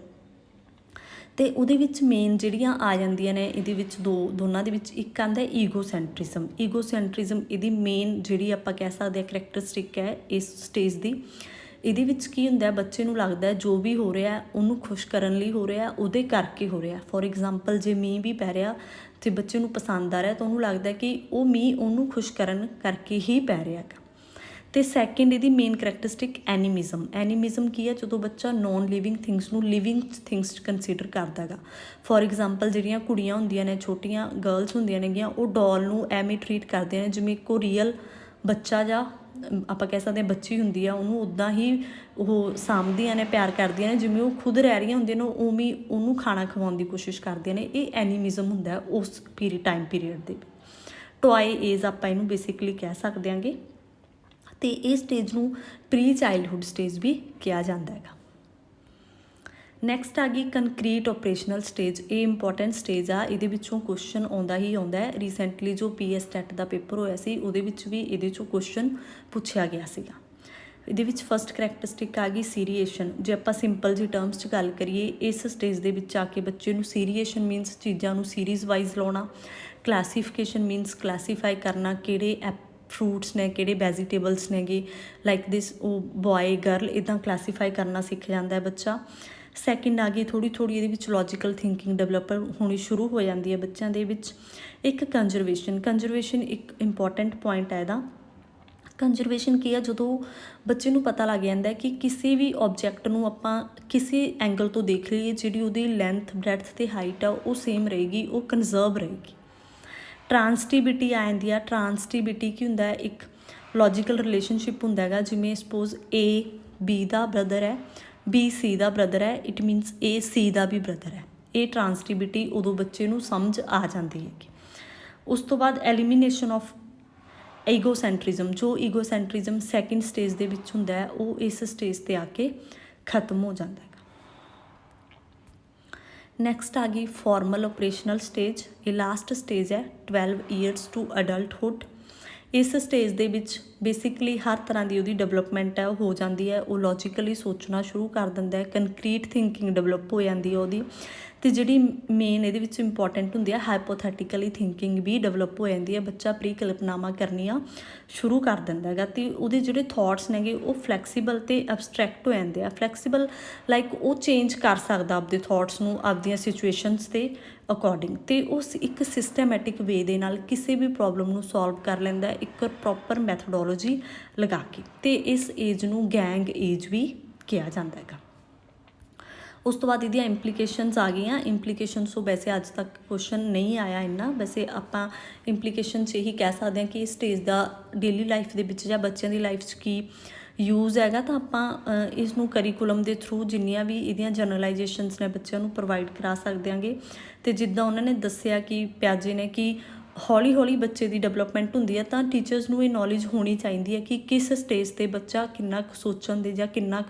A: ਅਤੇ ਉਹਦੇ ਵਿੱਚ ਮੇਨ ਜਿਹੜੀਆਂ ਆ ਜਾਂਦੀਆਂ ਨੇ ਇਹਦੇ ਵਿੱਚ ਦੋਨਾਂ ਦੇ ਵਿੱਚ ਇੱਕ ਆਉਂਦਾ ਈਗੋਸੈਂਟਰਿਜ਼ਮ। ਈਗੋਸੈਂਟਰਿਜ਼ਮ ਇਹਦੀ ਮੇਨ ਜਿਹੜੀ ਆਪਾਂ ਕਹਿ ਸਕਦੇ ਹਾਂ ਕਰੈਕਟਰਿਸਟਿਕ ਹੈ ਇਸ ਸਟੇਜ ਦੀ। ਇਹਦੇ ਵਿੱਚ ਕੀ ਹੁੰਦਾ, ਬੱਚੇ ਨੂੰ ਲੱਗਦਾ ਜੋ ਵੀ ਹੋ ਰਿਹਾ ਉਹਨੂੰ ਖੁਸ਼ ਕਰਨ ਲਈ ਹੋ ਰਿਹਾ, ਉਹਦੇ ਕਰਕੇ ਹੋ ਰਿਹਾ। ਫੋਰ ਐਗਜ਼ਾਮਪਲ ਜੇ ਮੀਂਹ ਵੀ ਪੈ ਰਿਹਾ ਅਤੇ ਬੱਚੇ ਨੂੰ ਪਸੰਦ ਆ ਰਿਹਾ ਤਾਂ ਉਹਨੂੰ ਲੱਗਦਾ ਕਿ ਉਹ ਮੀਂਹ ਉਹਨੂੰ ਖੁਸ਼ ਕਰਨ ਕਰਕੇ ਹੀ ਪੈ ਰਿਹਾ ਹੈਗਾ। ਅਤੇ ਸੈਕਿੰਡ ਇਹਦੀ ਮੇਨ ਕਰੈਕਟਰਿਸਟਿਕ ਐਨੀਮਿਜ਼ਮ। ਐਨੀਮਿਜ਼ਮ ਕੀ ਹੈ, ਜਦੋਂ ਬੱਚਾ ਨੋਨ ਲਿਵਿੰਗ ਥਿੰਗਸ ਨੂੰ ਲਿਵਿੰਗ ਥਿੰਗਸ 'ਚ ਕੰਸੀਡਰ ਕਰਦਾ ਹੈਗਾ। ਫੋਰ ਐਗਜ਼ਾਮਪਲ ਜਿਹੜੀਆਂ ਕੁੜੀਆਂ ਹੁੰਦੀਆਂ ਨੇ, ਛੋਟੀਆਂ ਗਰਲਸ ਹੁੰਦੀਆਂ ਨੇਗੀਆਂ, ਉਹ ਡੋਲ ਨੂੰ ਐਵੇਂ ਟਰੀਟ ਕਰਦੀਆਂ ਨੇ ਜਿਵੇਂ ਕੋਈ ਰੀਅਲ ਬੱਚਾ ਜਾਂ ਆਪਾਂ ਕਹਿ ਸਕਦੇ ਹਾਂ ਬੱਚੀ ਹੁੰਦੀ ਆ, ਉਹਨੂੰ ਉੱਦਾਂ ਹੀ ਉਹ ਸਾਂਭਦੀਆਂ ਨੇ, ਪਿਆਰ ਕਰਦੀਆਂ ਨੇ, ਜਿਵੇਂ ਉਹ ਖੁਦ ਰਹਿ ਰਹੀਆਂ ਹੁੰਦੀਆਂ ਨੇ ਉਵੇਂ ਉਹਨੂੰ ਖਾਣਾ ਖਵਾਉਣ ਦੀ ਕੋਸ਼ਿਸ਼ ਕਰਦੀਆਂ ਨੇ। ਇਹ ਐਨੀਮਿਜ਼ਮ ਹੁੰਦਾ ਉਸ ਟਾਈਮ ਪੀਰੀਅਡ ਦੇ। ਟੋਆਏ ਏਜ ਆਪਾਂ ਇਹਨੂੰ ਬੇਸਿਕਲੀ ਕਹਿ ਸਕਦੇ ਹਾਂਗੇ। ਅਤੇ ਇਹ ਸਟੇਜ ਨੂੰ ਪ੍ਰੀ ਚਾਈਲਡਹੁੱਡ ਸਟੇਜ ਵੀ ਕਿਹਾ ਜਾਂਦਾ ਹੈਗਾ। ਨੈਕਸਟ ਆ ਗਈ ਕੰਕਰੀਟ ਓਪਰੇਸ਼ਨਲ ਸਟੇਜ। ਇਹ ਇੰਪੋਰਟੈਂਟ ਸਟੇਜ ਆ, ਇਹਦੇ ਵਿੱਚੋਂ ਕੁਐਸਚਨ ਆਉਂਦਾ ਹੀ ਆਉਂਦਾ ਹੈ। ਰੀਸੈਂਟਲੀ ਜੋ PS ਟੈਟ ਦਾ ਪੇਪਰ ਹੋਇਆ ਸੀ ਉਹਦੇ ਵਿੱਚ ਵੀ ਇਹਦੇ 'ਚੋਂ ਕੁਐਸਚਨ ਪੁੱਛਿਆ ਗਿਆ ਸੀਗਾ। ਇਹਦੇ ਵਿੱਚ ਫਸਟ ਕਰੈਕਟਰਿਸਟਿਕ ਆ ਗਈ ਸੀਰੀਏਸ਼ਨ। ਜੇ ਆਪਾਂ ਸਿੰਪਲ ਜਿਹੀ ਟਰਮਸ 'ਚ ਗੱਲ ਕਰੀਏ, ਇਸ ਸਟੇਜ ਦੇ ਵਿੱਚ ਆ ਕੇ ਬੱਚੇ ਨੂੰ ਸੀਰੀਏਸ਼ਨ ਮੀਨਸ ਚੀਜ਼ਾਂ ਨੂੰ ਸੀਰੀਜ਼ ਵਾਈਜ਼ ਲਾਉਣਾ, ਕਲਾਸੀਫਿਕੇਸ਼ਨ ਮੀਨਸ ਕਲਾਸੀਫਾਈ ਕਰਨਾ, ਕਿਹੜੇ ਫਰੂਟਸ ਨੇ, ਕਿਹੜੇ ਵੈਜੀਟੇਬਲਸ ਨੇਗੇ, ਲਾਈਕ ਦਿਸ ਉਹ ਬੋਆਏ ਗਰਲ ਇੱਦਾਂ ਕਲਾਸੀਫਾਈ ਕਰਨਾ ਸਿੱਖ ਜਾਂਦਾ ਹੈ ਬੱਚਾ। ਸੈਕਿੰਡ ਆ ਗਈ ਥੋੜ੍ਹੀ ਇਹਦੇ ਵਿੱਚ ਲੌਜੀਕਲ ਥਿੰਕਿੰਗ ਡਿਵੈਲਪ ਹੋਣੀ ਸ਼ੁਰੂ ਹੋ ਜਾਂਦੀ ਹੈ ਬੱਚਿਆਂ ਦੇ ਵਿੱਚ। ਇੱਕ ਕੰਜ਼ਰਵੇਸ਼ਨ ਇੱਕ ਇੰਪੋਰਟੈਂਟ ਪੁਆਇੰਟ ਹੈ ਇਹਦਾ। ਕੰਜ਼ਰਵੇਸ਼ਨ ਕੀ ਆ, ਜਦੋਂ ਬੱਚੇ ਨੂੰ ਪਤਾ ਲੱਗ ਜਾਂਦਾ ਕਿ ਕਿਸੇ ਵੀ ਆਬਜੈਕਟ ਨੂੰ ਆਪਾਂ ਕਿਸੇ ਐਂਗਲ ਤੋਂ ਦੇਖ ਲਈਏ, ਜਿਹੜੀ ਉਹਦੀ ਲੈਂਥ, ਬ੍ਰੈਡਥ ਤੇ ਹਾਈਟ ਆ ਉਹ ਸੇਮ ਰਹੇਗੀ, ਉਹ ਕੰਜ਼ਰਵ ਰਹੇਗੀ। ਟਰਾਂਸਟੀਵਿਟੀ ਆ ਜਾਂਦੀ ਆ। ਟਰਾਂਸਟੀਵਿਟੀ ਕੀ ਹੁੰਦਾ ਹੈ, ਇੱਕ ਲੌਜੀਕਲ ਰਿਲੇਸ਼ਨਸ਼ਿਪ ਹੁੰਦਾ ਹੈਗਾ। ਜਿਵੇਂ ਸਪੋਜ਼ A B ਦਾ ਬ੍ਰਦਰ ਹੈ, B C ਦਾ ਬ੍ਰਦਰ ਹੈ, ਇਟ ਮੀਨਸ A C ਦਾ ਵੀ ਬ੍ਰਦਰ ਹੈ। ਇਹ ਟਰਾਂਸਟੀਵਿਟੀ ਉਦੋਂ ਬੱਚੇ ਨੂੰ ਸਮਝ ਆ ਜਾਂਦੀ ਹੈਗੀ। ਉਸ ਤੋਂ ਬਾਅਦ ਐਲੀਮੀਨੇਸ਼ਨ ਆਫ ਈਗੋਸੈਂਟਰਿਜ਼ਮ। ਜੋ ਈਗੋਸੈਂਟਰਿਜ਼ਮ ਸੈਕਿੰਡ ਸਟੇਜ ਦੇ ਵਿੱਚ ਹੁੰਦਾ ਹੈ, ਉਹ ਇਸ ਸਟੇਜ 'ਤੇ ਆ ਕੇ ਖਤਮ ਹੋ ਜਾਂਦਾ ਹੈਗਾ। ਨੈਕਸਟ ਆ ਗਈ ਫਾਰਮਲ ਆਪਰੇਸ਼ਨਲ ਸਟੇਜ। ਇਹ ਲਾਸਟ ਸਟੇਜ ਹੈ 12 ਈਅਰਸ ਟੂ ਅਡਲਟਹੁੱਡ। ਇਸ ਸਟੇਜ ਦੇ ਵਿੱਚ ਬੇਸਿਕਲੀ ਹਰ ਤਰ੍ਹਾਂ ਦੀ ਉਹਦੀ ਡਿਵੈਲਪਮੈਂਟ ਹੈ ਉਹ ਹੋ ਜਾਂਦੀ ਹੈ। ਉਹ ਲੌਜੀਕਲੀ ਸੋਚਣਾ ਸ਼ੁਰੂ ਕਰ ਦਿੰਦਾ ਹੈ, ਕੰਕਰੀਟ ਥਿੰਕਿੰਗ ਡਿਵੈਲਪ ਹੋ ਜਾਂਦੀ ਹੈ ਉਹਦੀ। ਅਤੇ ਜਿਹੜੀ ਮੇਨ ਇਹਦੇ ਵਿੱਚ ਇੰਪੋਰਟੈਂਟ ਹੁੰਦੀ ਹੈ, ਹਾਈਪੋਥੈਟੀਕਲੀ ਥਿੰਕਿੰਗ ਵੀ ਡਿਵੈਲਪ ਹੋ ਜਾਂਦੀ ਹੈ। ਬੱਚਾ ਪ੍ਰੀਕਲਪਨਾਵਾਂ ਕਰਨੀਆਂ ਸ਼ੁਰੂ ਕਰ ਦਿੰਦਾ ਹੈਗਾ ਅਤੇ ਉਹਦੇ ਜਿਹੜੇ ਥੋਟਸ ਨੇਗੇ ਉਹ ਫਲੈਕਸੀਬਲ ਅਤੇ ਐਬਸਟਰੈਕਟ ਹੋ ਜਾਂਦੇ ਆ। ਫਲੈਕਸੀਬਲ ਲਾਈਕ ਉਹ ਚੇਂਜ ਕਰ ਸਕਦਾ ਆਪਦੇ ਥੋਟਸ ਨੂੰ ਆਪਦੀਆਂ ਸਿਚੁਏਸ਼ਨਸ ਦੇ ਅਕੋਰਡਿੰਗ, ਅਤੇ ਉਸ ਇੱਕ ਸਿਸਟੈਮੈਟਿਕ ਵੇ ਦੇ ਨਾਲ ਕਿਸੇ ਵੀ ਪ੍ਰੋਬਲਮ ਨੂੰ ਸੋਲਵ ਕਰ ਲੈਂਦਾ ਇੱਕ ਪ੍ਰੋਪਰ ਮੈਥਡੋਲੋਜੀ ਲਗਾ ਕੇ। ਅਤੇ ਇਸ ਏਜ ਨੂੰ ਗੈਂਗ ਏਜ ਵੀ ਕਿਹਾ ਜਾਂਦਾ ਹੈਗਾ। ਉਸ ਤੋਂ ਬਾਅਦ ਇਹਦੀਆਂ ਇੰਪਲੀਕੇਸ਼ਨਸ ਆ ਗਈਆਂ। ਇੰਪਲੀਕੇਸ਼ਨਸ ਤੋਂ ਵੈਸੇ ਅੱਜ ਤੱਕ ਕੁਐਸਚਨ ਨਹੀਂ ਆਇਆ ਇੰਨਾ। ਵੈਸੇ ਆਪਾਂ ਇੰਪਲੀਕੇਸ਼ਨ 'ਚ ਇਹੀ ਕਹਿ ਸਕਦੇ ਹਾਂ ਕਿ ਇਸ ਸਟੇਜ ਦਾ ਡੇਲੀ ਲਾਈਫ ਦੇ ਵਿੱਚ ਜਾਂ ਬੱਚਿਆਂ ਦੀ ਲਾਈਫ 'ਚ ਕੀ ਯੂਜ਼ ਹੈਗਾ। ਤਾਂ ਆਪਾਂ ਇਸ ਨੂੰ ਕਰੀਕੂਲਮ ਦੇ ਥਰੂ ਜਿੰਨੀਆਂ ਵੀ ਇਹਦੀਆਂ ਜਨਰਲਾਈਜੇਸ਼ਨਸ ਨੇ ਬੱਚਿਆਂ ਨੂੰ ਪ੍ਰੋਵਾਈਡ ਕਰਾ ਸਕਦੇ ਹਾਂਗੇ। ਅਤੇ ਜਿੱਦਾਂ ਉਹਨਾਂ ਨੇ ਦੱਸਿਆ ਕਿ ਪਿਆਜੇ ਨੇ ਕਿ ਹੌਲੀ ਹੌਲੀ ਬੱਚੇ ਦੀ ਡਿਵੈਲਪਮੈਂਟ ਹੁੰਦੀ ਹੈ, ਤਾਂ ਟੀਚਰਸ ਨੂੰ ਇਹ ਨੌਲੇਜ ਹੋਣੀ ਚਾਹੀਦੀ ਹੈ ਕਿ ਕਿਸ ਸਟੇਜ 'ਤੇ ਬੱਚਾ ਕਿੰਨਾ ਕੁ ਸੋਚਣ ਦੇ ਜਾਂ ਕਿੰਨਾ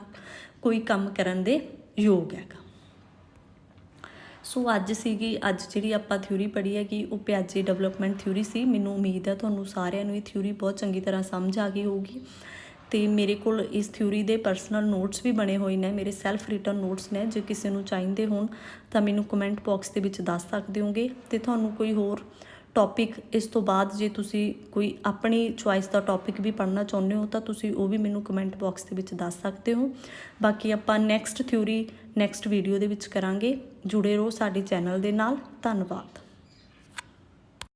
A: ਕੋਈ ਕੰਮ ਕਰਨ ਦੇ ਯੋਗ ਹੈਗਾ। ਸੋ ਅੱਜ ਜਿਹੜੀ ਆਪਾਂ ਥਿਊਰੀ ਪੜ੍ਹੀ ਹੈਗੀ ਉਹ ਪਿਆਜੇ ਡਿਵੈਲਪਮੈਂਟ ਥਿਊਰੀ ਸੀ। ਮੈਨੂੰ ਉਮੀਦ ਹੈ ਤੁਹਾਨੂੰ ਸਾਰਿਆਂ ਨੂੰ ਇਹ ਥਿਊਰੀ ਬਹੁਤ ਚੰਗੀ ਤਰ੍ਹਾਂ ਸਮਝ ਆ ਗਈ ਹੋਊਗੀ। ਅਤੇ ਮੇਰੇ ਕੋਲ ਇਸ ਥਿਊਰੀ ਦੇ ਪਰਸਨਲ ਨੋਟਸ ਵੀ ਬਣੇ ਹੋਏ ਨੇ, ਮੇਰੇ ਸੈਲਫ ਰਿਟਨ ਨੋਟਸ ਨੇ। ਜੇ ਕਿਸੇ ਨੂੰ ਚਾਹੀਦੇ ਹੋਣ ਤਾਂ ਮੈਨੂੰ ਕਮੈਂਟ ਬਾਕਸ ਦੇ ਵਿੱਚ ਦੱਸ ਸਕਦੇ ਹੋਗੇ। ਅਤੇ ਤੁਹਾਨੂੰ ਕੋਈ ਹੋਰ ਟੌਪਿਕ ਇਸ ਤੋਂ ਬਾਅਦ ਜੇ ਤੁਸੀਂ ਕੋਈ ਆਪਣੀ ਚੁਆਇਸ ਦਾ ਟੌਪਿਕ ਵੀ ਪੜ੍ਹਨਾ ਚਾਹੁੰਦੇ ਹੋ ਤਾਂ ਤੁਸੀਂ ਉਹ ਵੀ ਮੈਨੂੰ ਕਮੈਂਟ ਬਾਕਸ ਦੇ ਵਿੱਚ ਦੱਸ ਸਕਦੇ ਹੋ। ਬਾਕੀ ਆਪਾਂ ਨੈਕਸਟ ਥਿਊਰੀ ਨੈਕਸਟ ਵੀਡੀਓ ਦੇ ਵਿੱਚ ਕਰਾਂਗੇ। ਜੁੜੇ ਰਹੋ ਸਾਡੇ ਚੈਨਲ ਦੇ ਨਾਲ। ਧੰਨਵਾਦ।